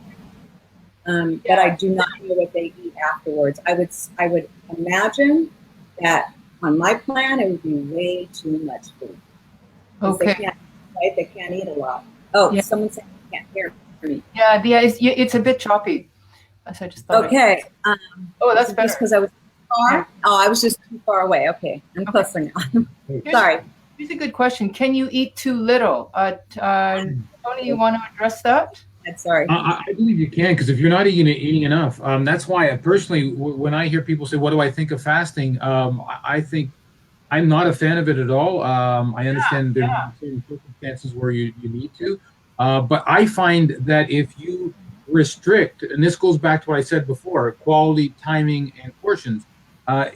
[SPEAKER 2] But I do not know what they eat afterwards. I would imagine that on my plan it would be way too much food.
[SPEAKER 1] Okay.
[SPEAKER 2] They can't eat a lot. Oh,
[SPEAKER 1] yeah.
[SPEAKER 2] Someone said you can't hear me.
[SPEAKER 1] Yeah, it's a bit choppy. So I just thought.
[SPEAKER 2] Okay.
[SPEAKER 1] Oh, that's better.
[SPEAKER 2] Just because I was far. Yeah. Oh, I was just too far away. Okay, I'm closer now. Sorry.
[SPEAKER 1] Here's a good question. Can you eat too little? Tony, you want to address that?
[SPEAKER 2] Sorry.
[SPEAKER 3] I believe you can, because if you're not eating enough, that's why personally, when I hear people say, "What do I think of fasting?" I think I'm not a fan of it at all. I understand there are certain circumstances where you need to, but I find that if you restrict, and this goes back to what I said before, quality, timing, and portions, and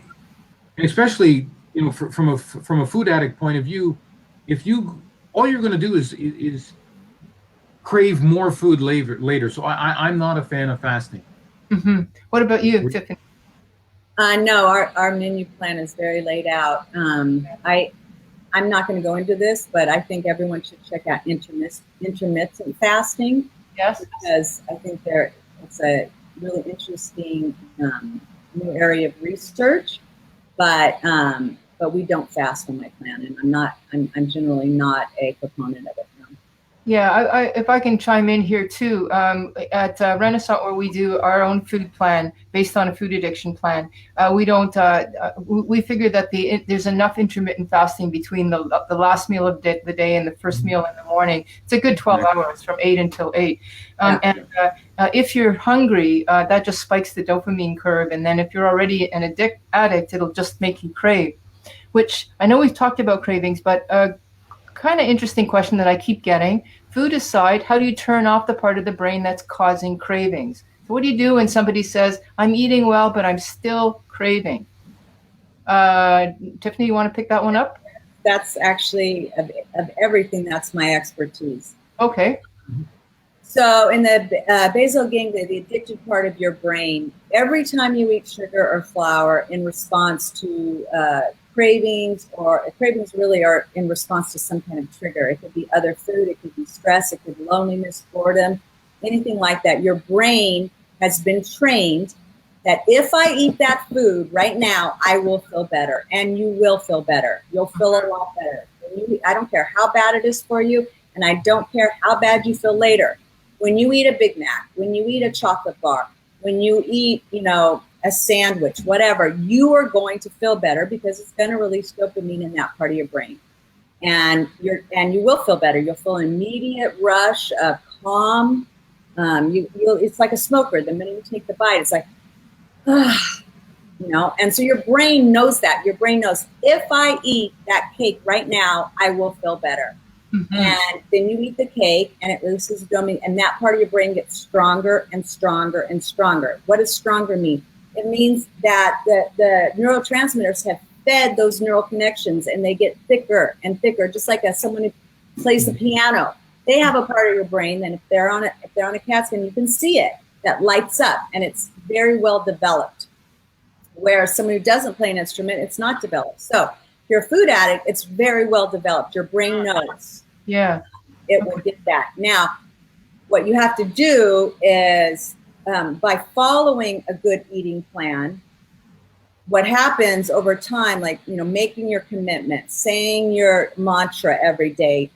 [SPEAKER 3] especially from a food addict point of view, if you all you're going to do is crave more food later. So I'm not a fan of fasting.
[SPEAKER 1] Mm-hmm. What about you, Tiffany?
[SPEAKER 2] No, our menu plan is very laid out. I'm not going to go into this, but I think everyone should check out intermittent fasting.
[SPEAKER 1] Yes.
[SPEAKER 2] Because I think it's a really interesting new area of research. But we don't fast on my plan, and I'm generally not a proponent of it.
[SPEAKER 1] Yeah, if I can chime in here too, at Renaissance, where we do our own food plan based on a food addiction plan, we don't. We figure that there's enough intermittent fasting between the last meal of the day and the first meal in the morning. It's a good 12 hours from 8 until 8. And if you're hungry, that just spikes the dopamine curve, and then if you're already an addict, it'll just make you crave. Which I know we've talked about cravings, but kind of interesting question that I keep getting. Food aside, how do you turn off the part of the brain that's causing cravings? So what do you do when somebody says, I'm eating well, but I'm still craving? Tiffany, you want to pick that one up?
[SPEAKER 2] That's actually, of everything, that's my expertise.
[SPEAKER 1] Okay.
[SPEAKER 2] So in the basal ganglia, the addicted part of your brain, every time you eat sugar or flour in response to cravings, or cravings really are in response to some kind of trigger. It could be other food, it could be stress, it could be loneliness, boredom, anything like that. Your brain has been trained that if I eat that food right now, I will feel better, and you will feel better. You'll feel a lot better. I don't care how bad it is for you, and I don't care how bad you feel later. When you eat a Big Mac, when you eat a chocolate bar, when you eat, a sandwich, whatever, you are going to feel better because it's going to release dopamine in that part of your brain. And you will feel better. You'll feel an immediate rush of calm. It's like a smoker. The minute you take the bite, it's like, and so your brain knows that. Your brain knows, if I eat that cake right now, I will feel better. Mm-hmm. And then you eat the cake and it releases dopamine, and that part of your brain gets stronger and stronger and stronger. What does stronger mean? It means that the neurotransmitters have fed those neural connections, and they get thicker and thicker, just like someone who plays the piano. They have a part of your brain, and if they're on a CAT scan, you can see it, that lights up, and it's very well developed. Whereas someone who doesn't play an instrument, it's not developed. So if you're a food addict, it's very well developed. Your brain knows.
[SPEAKER 1] Yeah.
[SPEAKER 2] It will get that. Now, what you have to do is, by following a good eating plan, what happens over time, like, making your commitment, saying your mantra every day,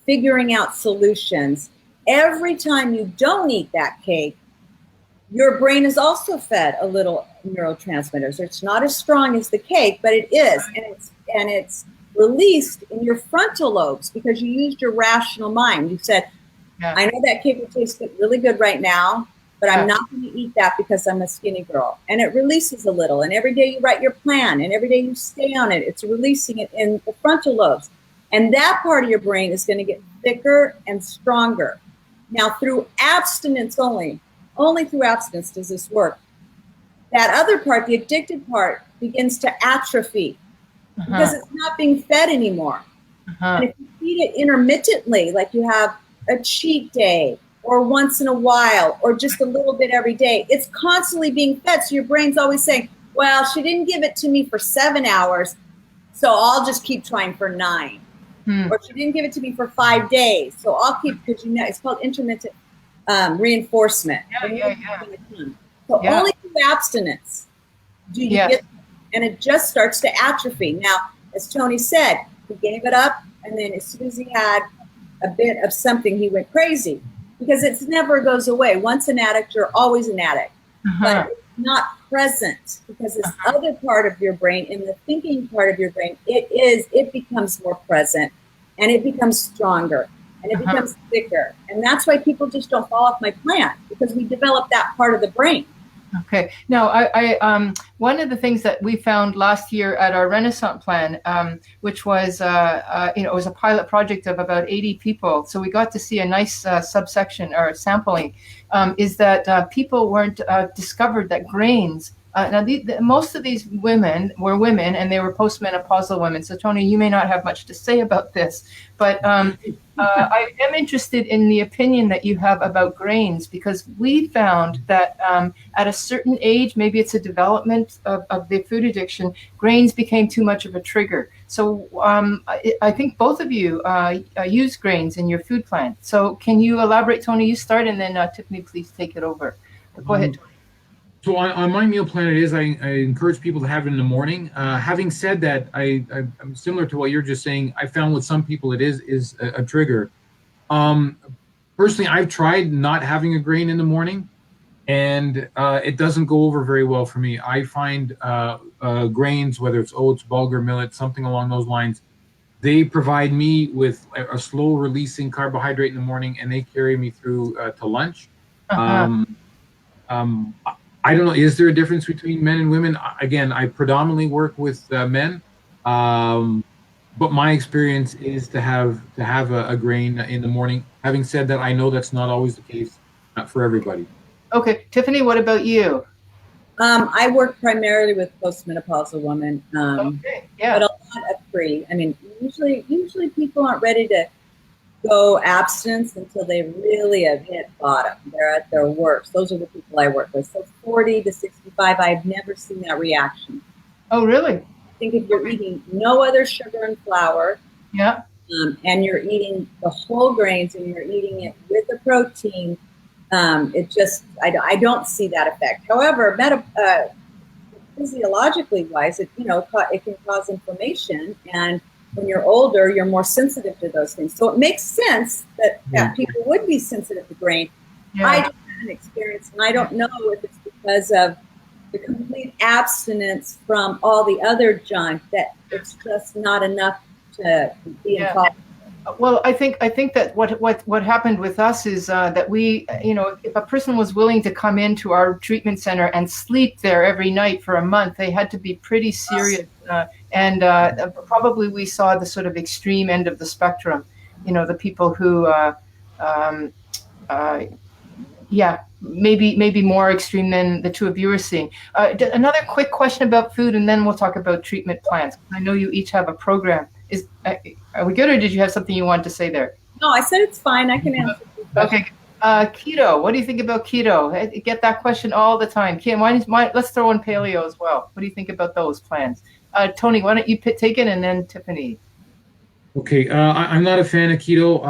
[SPEAKER 2] figuring out solutions, every time you don't eat that cake, your brain is also fed a little neurotransmitters. It's not as strong as the cake, but it is. And it's released in your frontal lobes because you used your rational mind. You said, I know that cake will taste really good right now, but I'm not going to eat that because I'm a skinny girl. And it releases a little. And every day you write your plan, and every day you stay on it, it's releasing it in the frontal lobes. And that part of your brain is going to get thicker and stronger. Now, through abstinence only through abstinence does this work. That other part, the addicted part, begins to atrophy because it's not being fed anymore. And if you feed it intermittently, like you have a cheat day, or once in a while, or just a little bit every day, it's constantly being fed. So your brain's always saying, well, she didn't give it to me for 7 hours, so I'll just keep trying for 9. Or she didn't give it to me for 5 days, so I'll keep, because it's called intermittent reinforcement. So only through abstinence do you get, and it just starts to atrophy. Now, as Tony said, he gave it up, and then as soon as he had a bit of something, he went crazy. Because it never goes away. Once an addict, you're always an addict. But it's not present, because this other part of your brain, in the thinking part of your brain, it becomes more present, and it becomes stronger, and it becomes thicker. And that's why people just don't fall off my plant, because we develop that part of the brain.
[SPEAKER 1] Okay. Now, I one of the things that we found last year at our Renaissance plan, which was, it was a pilot project of about 80 people. So we got to see a nice subsection or sampling, is that people weren't discovered that grains. Now, most of these women were women, and they were postmenopausal women. So, Tony, you may not have much to say about this, but I am interested in the opinion that you have about grains, because we found that at a certain age, maybe it's a development of the food addiction, grains became too much of a trigger. So I think both of you use grains in your food plan. So can you elaborate, Tony? You start, and then Tiffany, please take it over. Go ahead, Tony.
[SPEAKER 3] So on my meal plan, I encourage people to have it in the morning. Having said that, I'm similar to what you're just saying. I found with some people it is a trigger. Personally, I've tried not having a grain in the morning, and it doesn't go over very well for me. I find grains, whether it's oats, bulgur, millet, something along those lines, they provide me with a slow releasing carbohydrate in the morning, and they carry me through to lunch. I don't know. Is there a difference between men and women? Again, I predominantly work with men, but my experience is to have a grain in the morning. Having said that, I know that's not always the case for everybody.
[SPEAKER 1] Okay, Tiffany, what about you?
[SPEAKER 2] I work primarily with postmenopausal women, but a lot of pre. I mean, usually people aren't ready to go abstinence until they really have hit bottom. They're at their worst. Those are the people I work with. So 40 to 65, I've never seen that reaction.
[SPEAKER 1] Oh, really?
[SPEAKER 2] I think if you're eating no other sugar and flour,
[SPEAKER 1] and
[SPEAKER 2] you're eating the whole grains, and you're eating it with the protein, It just, I don't see that effect. However, physiologically wise, it can cause inflammation, and when you're older, you're more sensitive to those things. So it makes sense that people would be sensitive to grain. Yeah. I just had an experience, and I don't know if it's because of the complete abstinence from all the other junk that it's just not enough to be involved.
[SPEAKER 1] Well, I think that what happened with us is that we, if a person was willing to come into our treatment center and sleep there every night for a month, they had to be pretty serious. And probably we saw the sort of extreme end of the spectrum. The people who, maybe more extreme than the two of you are seeing. Another quick question about food, and then we'll talk about treatment plans. I know you each have a program. Are we good, or did you have something you wanted to say there?
[SPEAKER 2] No, I said it's fine. I can answer.
[SPEAKER 1] Okay. Keto. What do you think about keto? I get that question all the time. Kim, let's throw in paleo as well. What do you think about those plans? Tony, why don't you take it, and then Tiffany.
[SPEAKER 3] Okay, I'm not a fan of keto.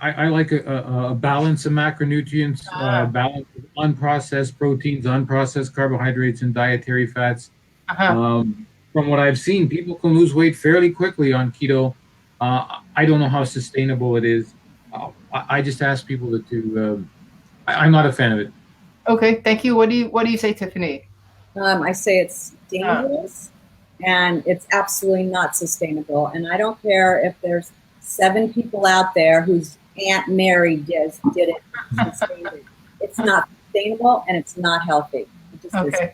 [SPEAKER 3] I like a balance of macronutrients, balance of unprocessed proteins, unprocessed carbohydrates, and dietary fats. From what I've seen, people can lose weight fairly quickly on keto. I don't know how sustainable it is. I just ask people to I'm not a fan of it.
[SPEAKER 1] Okay, thank you. What do you say, Tiffany?
[SPEAKER 2] I say it's dangerous. And it's absolutely not sustainable. And I don't care if there's 7 people out there whose Aunt Mary did it. It's not sustainable, and it's not healthy. It just isn't.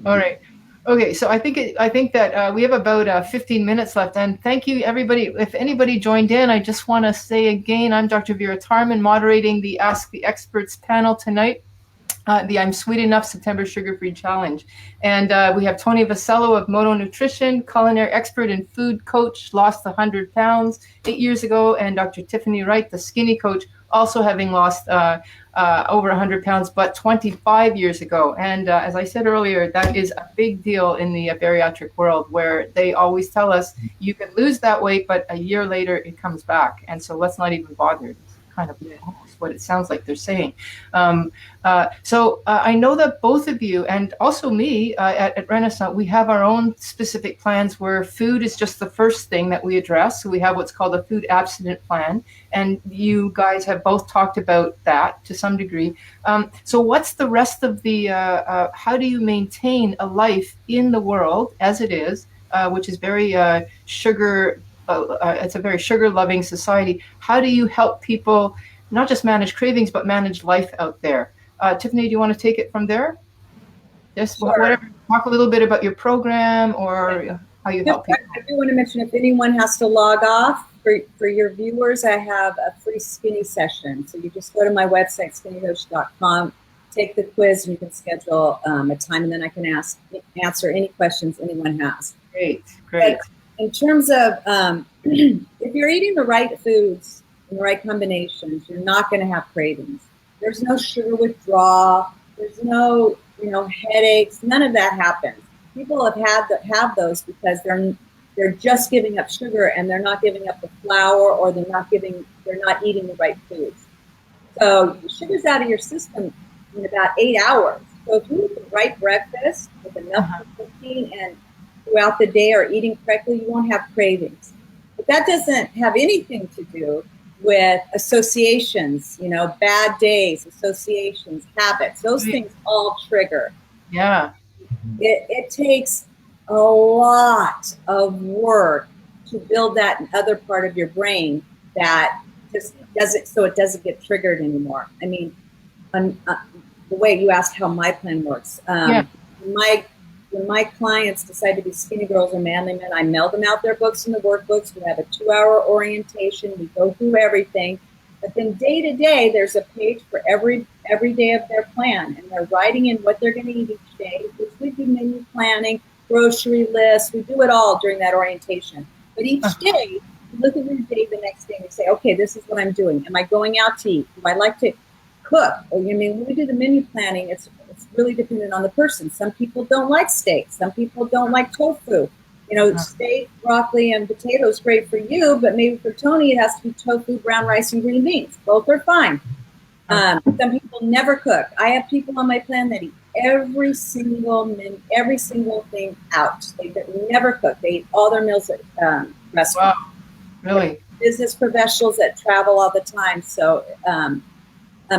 [SPEAKER 1] All right. Okay, so I think that we have about 15 minutes left, and thank you, everybody. If anybody joined in, I just want to say again, I'm Dr. Vera Tarman, moderating the Ask the Experts panel tonight. The I'm Sweet Enough September Sugar-Free Challenge. And we have Tony Vassallo of MODA Nutrition, culinary expert and food coach, lost 100 pounds 8 years ago, and Dr. Tiffany Wright, the skinny coach, also having lost over 100 pounds, but 25 years ago. And as I said earlier, that is a big deal in the bariatric world, where they always tell us you can lose that weight, but a year later it comes back. And so let's not even bother. It's kind of what it sounds like they're saying. So I know that both of you, and also me at Renaissance, we have our own specific plans where food is just the first thing that we address. So we have what's called a food abstinent plan. And you guys have both talked about that to some degree. So what's the rest of the, how do you maintain a life in the world as it is, which is very it's a very sugar-loving society. How do you help people not just manage cravings, but manage life out there? Tiffany, do you want to take it from there? Just
[SPEAKER 2] sure.
[SPEAKER 1] Whatever. Talk a little bit about your program or how you help people.
[SPEAKER 2] I do want to mention, if anyone has to log off, for your viewers, I have a free skinny session. So you just go to my website, skinnycoach.com, take the quiz, and you can schedule a time, and then I can answer any questions anyone has.
[SPEAKER 1] Great.
[SPEAKER 2] But in terms of, if you're eating the right foods in the right combinations, you're not going to have cravings. There's no sugar withdrawal. There's no, headaches. None of that happens. People have those because they're just giving up sugar, and they're not giving up the flour, or they're not eating the right foods. So sugar's out of your system in about 8 hours. So if you eat the right breakfast with enough protein and throughout the day are eating correctly, you won't have cravings. But that doesn't have anything to do with associations, bad days, associations, habits. Those things all trigger.
[SPEAKER 1] Yeah.
[SPEAKER 2] It takes a lot of work to build that other part of your brain that just doesn't, so it doesn't get triggered anymore. I mean, the way you asked how my plan works. When my clients decide to be skinny girls or manly men, I mail them out their books and the workbooks. We have a 2-hour orientation. We go through everything. But then day to day, there's a page for every day of their plan. And they're writing in what they're going to eat each day. We do menu planning, grocery lists. We do it all during that orientation. But each day, you look at your day the next day and you say, okay, this is what I'm doing. Am I going out to eat? Do I like to cook? When we do the menu planning, it's really dependent on the person. Some people don't like steak. Some people don't like tofu. Steak, broccoli, and potatoes great for you, but maybe for Tony it has to be tofu, brown rice, and green beans. Both are fine. Some people never cook. I have people on my plan that eat every single thing out. They never cook. They eat all their meals at restaurants.
[SPEAKER 1] Wow, really?
[SPEAKER 2] Business professionals that travel all the time. So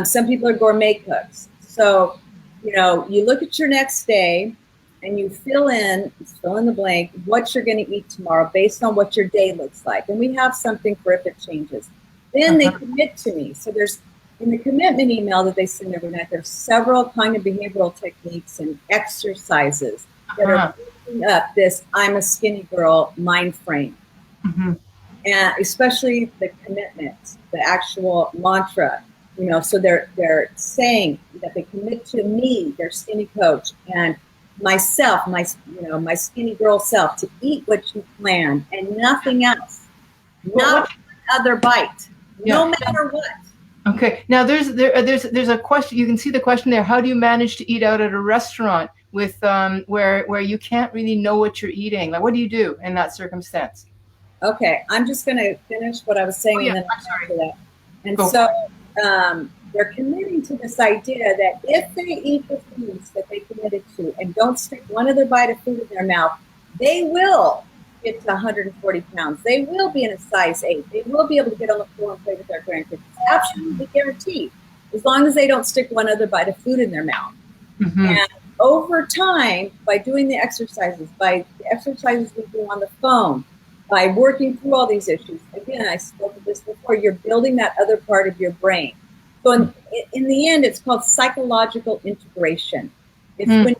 [SPEAKER 2] some people are gourmet cooks. So, you look at your next day and you fill in the blank what you're going to eat tomorrow based on what your day looks like. And we have something for if it changes. Then they commit to me. So there's, in the commitment email that they send every night, there's several kind of behavioral techniques and exercises that are building up this I'm a skinny girl mind frame. And especially the commitment, the actual mantra, so they're saying that they commit to me, their skinny coach, and myself, my skinny girl self, to eat what you plan and nothing else, not another bite, no matter what.
[SPEAKER 1] Okay. Now there's a question. You can see the question there. How do you manage to eat out at a restaurant with where you can't really know what you're eating? Like, what do you do in that circumstance?
[SPEAKER 2] Okay, I'm just going to finish what I was saying, and then I'll answer that. And so they're committing to this idea that if they eat the foods that they committed to and don't stick one other bite of food in their mouth, they will get to 140 pounds. They will be in a size 8. They will be able to get on the floor and play with their grandkids. Absolutely guaranteed, as long as they don't stick one other bite of food in their mouth. And over time, by doing the exercises we do on the phone, by working through all these issues, again, I spoke of this before, you're building that other part of your brain. So in the end, it's called psychological integration. It's when you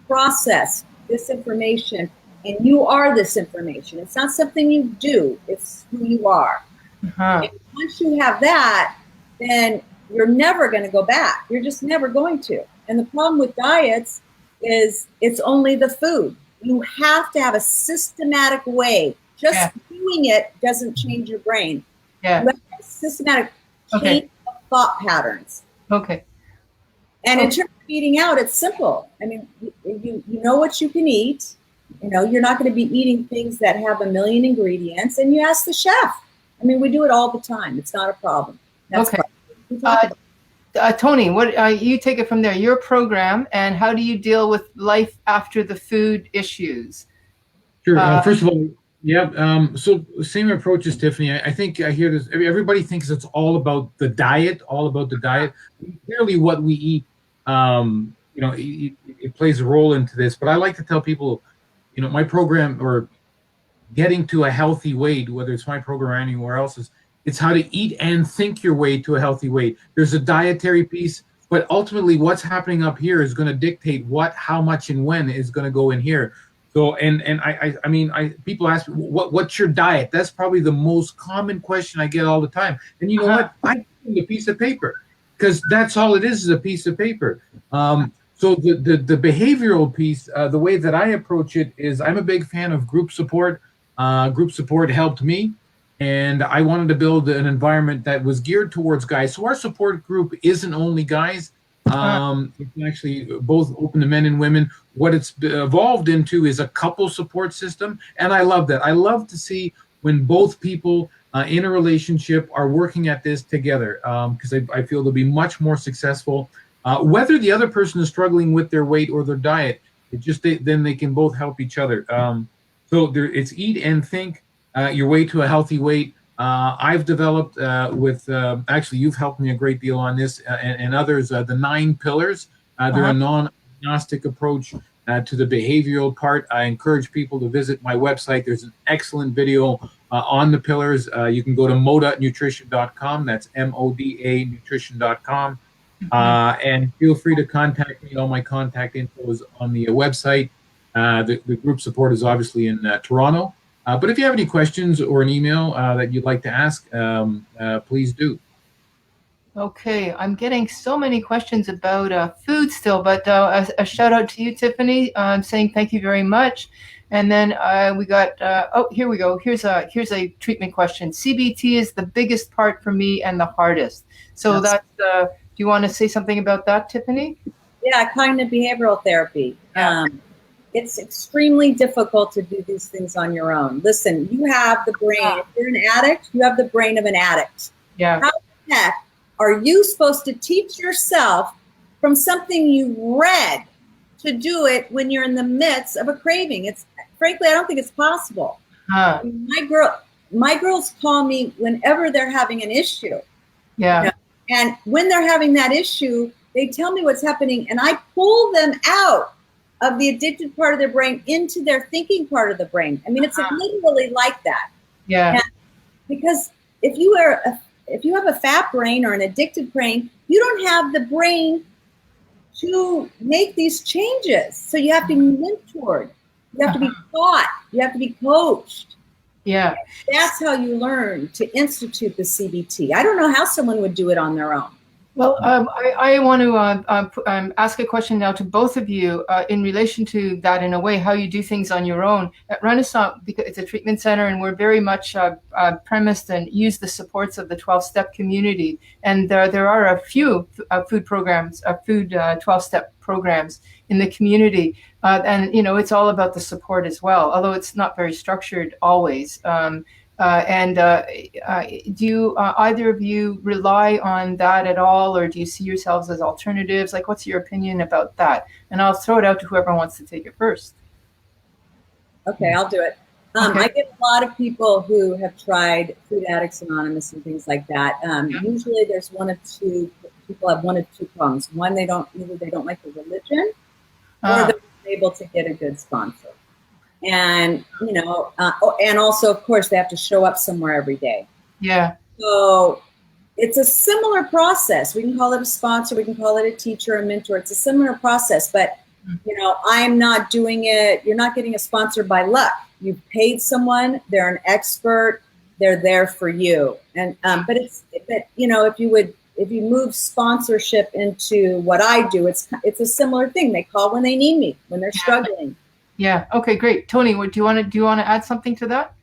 [SPEAKER 2] process this information, and you are this information. It's not something you do, it's who you are. And once you have that, then you're never going to go back. You're just never going to. And the problem with diets is it's only the food. You have to have a systematic way. Just doing it doesn't change your brain. You have to have a systematic change of thought patterns. And in terms of eating out, it's simple. I mean, you know what you can eat. You're not going to be eating things that have a million ingredients, and you ask the chef. I mean, we do it all the time. It's not a problem. That's
[SPEAKER 1] Tony, what you take it from there? Your program, and how do you deal with life after the food issues?
[SPEAKER 3] Sure. First of all, so same approach as Tiffany. I think I hear this. Everybody thinks it's all about the diet. Clearly, what we eat, it plays a role into this. But I like to tell people, my program, or getting to a healthy weight, whether it's my program or anywhere else's, it's how to eat and think your way to a healthy weight. There's a dietary piece, but ultimately what's happening up here is going to dictate what, how much, and when is going to go in here. So, and I mean, people ask me, what's your diet? That's probably the most common question I get all the time. And you know what? I give a piece of paper, because that's all it is a piece of paper. So the behavioral piece, the way that I approach it is, I'm a big fan of group support. Group support helped me, and I wanted to build an environment that was geared towards guys. So our support group isn't only guys. It's actually both open to men and women. What it's evolved into is a couple support system, and I love that. I love to see when both people in a relationship are working at this together, because I feel they'll be much more successful. Whether the other person is struggling with their weight or their diet, then they can both help each other. So it's eat and think your way to a healthy weight. I've developed with, actually, you've helped me a great deal on this, and others, the 9 pillars. They're a non-agnostic approach to the behavioral part. I encourage people to visit my website. There's an excellent video on the pillars. You can go to modanutrition.com. That's MODA nutrition.com. And feel free to contact me. All my contact info is on the website. The group support is obviously in Toronto. But if you have any questions or an email that you'd like to ask, please do.
[SPEAKER 1] Okay, I'm getting so many questions about food still, but a shout out to you, Tiffany, saying thank you very much. And then we got, here we go. Here's a treatment question. CBT is the biggest part for me and the hardest. So do you want to say something about that, Tiffany?
[SPEAKER 2] Yeah, cognitive behavioral therapy. It's extremely difficult to do these things on your own. Listen, you have the brain. If you're an addict, you have the brain of an addict.
[SPEAKER 1] Yeah.
[SPEAKER 2] How the heck are you supposed to teach yourself from something you read to do it when you're in the midst of a craving? It's frankly, I don't think it's possible.
[SPEAKER 1] Huh.
[SPEAKER 2] My girls call me whenever they're having an issue.
[SPEAKER 1] Yeah.
[SPEAKER 2] You know? And when they're having that issue, they tell me what's happening, and I pull them out of the addicted part of their brain into their thinking part of the brain. I mean, it's literally like that.
[SPEAKER 1] Yeah.
[SPEAKER 2] And because if you have a fat brain or an addicted brain, you don't have the brain to make these changes. So you have to be mentored. You have to be taught. You have to be coached.
[SPEAKER 1] Yeah.
[SPEAKER 2] That's how you learn to institute the CBT. I don't know how someone would do it on their own.
[SPEAKER 1] Well, I want to ask a question now to both of you in relation to that, in a way, how you do things on your own. At Renaissance, because it's a treatment center, and we're very much premised and use the supports of the 12-step community. And there are a few food programs, food 12-step programs in the community. And, you know, it's all about the support as well, although it's not very structured always. Do you, either of you rely on that at all, or do you see yourselves as alternatives? Like, what's your opinion about that? And I'll throw it out to whoever wants to take it first.
[SPEAKER 2] Okay, I'll do it.
[SPEAKER 1] Okay.
[SPEAKER 2] I get a lot of people who have tried Food Addicts Anonymous and things like that. Usually there's one of two, people have one of two problems. One, either they don't like the religion, or they're able to get a good sponsor. And, you know, and also, of course, they have to show up somewhere every day.
[SPEAKER 1] Yeah.
[SPEAKER 2] So it's a similar process. We can call it a sponsor. We can call it a teacher, a mentor. It's a similar process. But, you know, I'm not doing it. You're not getting a sponsor by luck. You've paid someone. They're an expert. They're there for you. And but you know, if you move sponsorship into what I do, it's a similar thing. They call when they need me, when they're struggling.
[SPEAKER 1] Yeah. Okay, great. Tony, do you want to add something to that?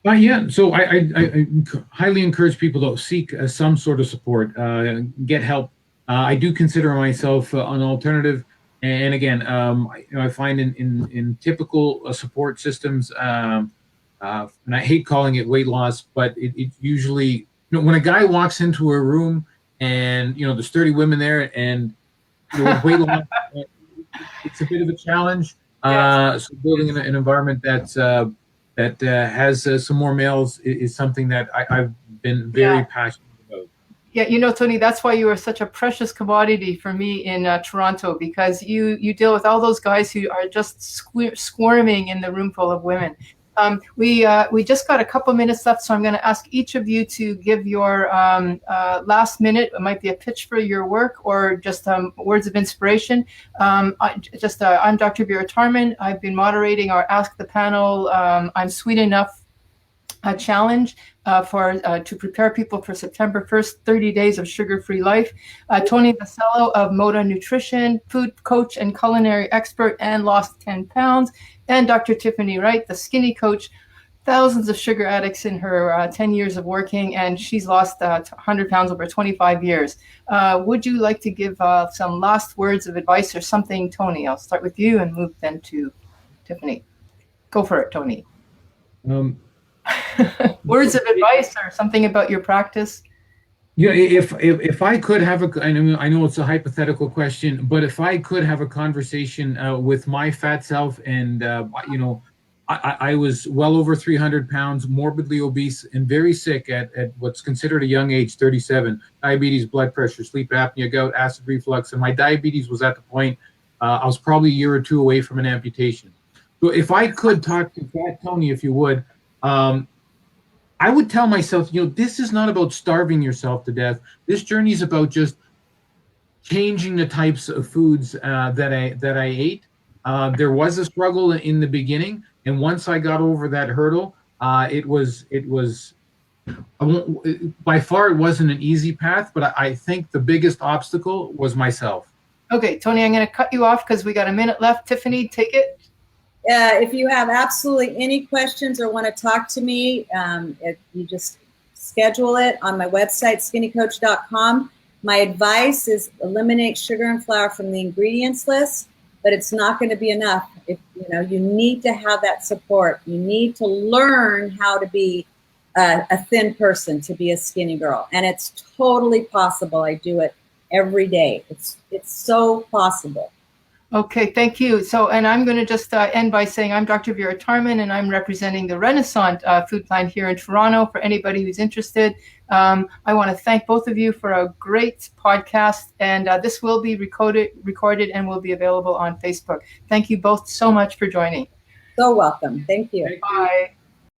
[SPEAKER 3] Yeah. So I highly encourage people to seek some sort of support, get help. I do consider myself an alternative. And again, I find in typical support systems, and I hate calling it weight loss, but it usually, you know, when a guy walks into a room and, you know, there's 30 women there, and, you know, with weight loss, it's a bit of a challenge. So building an environment that has some more males is something that I've been very passionate about.
[SPEAKER 1] Yeah, you know, Tony, that's why you are such a precious commodity for me in Toronto, because you deal with all those guys who are just squirming in the room full of women. We just got a couple minutes left, so I'm going to ask each of you to give your last minute. It might be a pitch for your work, or just words of inspiration. I'm Dr. Vera Tarman. I've been moderating our Ask the Panel I'm Sweet Enough challenge to prepare people for September 1st, 30 days of sugar-free life. Tony Vassallo of MODA Nutrition, food coach and culinary expert, and lost 10 pounds. And Dr. Tiffany Wright, the skinny coach, thousands of sugar addicts in her 10 years of working, and she's lost 100 pounds over 25 years. Would you like to give some last words of advice or something, Tony? I'll start with you and move then to Tiffany. Go for it, Tony. Words of advice or something about your practice?
[SPEAKER 3] Yeah, if I could have I know it's a hypothetical question, but if I could have a conversation with my fat self, and you know, I was well over 300 pounds, morbidly obese, and very sick at what's considered a young age, 37, diabetes, blood pressure, sleep apnea, gout, acid reflux, and my diabetes was at the point I was probably a year or two away from an amputation. So if I could talk to Fat Tony, if you would, I would tell myself, you know, this is not about starving yourself to death. This journey is about just changing the types of foods that I ate. There was a struggle in the beginning, and once I got over that hurdle, it was by far it wasn't an easy path, but I think the biggest obstacle was myself.
[SPEAKER 1] Okay, Tony, I'm going to cut you off because we got a minute left. Tiffany, take it.
[SPEAKER 2] If you have absolutely any questions or want to talk to me, if you just schedule it on my website, skinnycoach.com. My advice is eliminate sugar and flour from the ingredients list, but it's not going to be enough. You need to have that support. You need to learn how to be a thin person to be a skinny girl, and it's totally possible. I do it every day. It's so possible.
[SPEAKER 1] Okay, thank you. So, and I'm going to just end by saying I'm Dr. Vera Tarman, and I'm representing the Renaissance Food Plan here in Toronto for anybody who's interested. I want to thank both of you for a great podcast, and this will be recorded and will be available on Facebook. Thank you both so much for joining.
[SPEAKER 2] So welcome. Thank you.
[SPEAKER 1] Bye.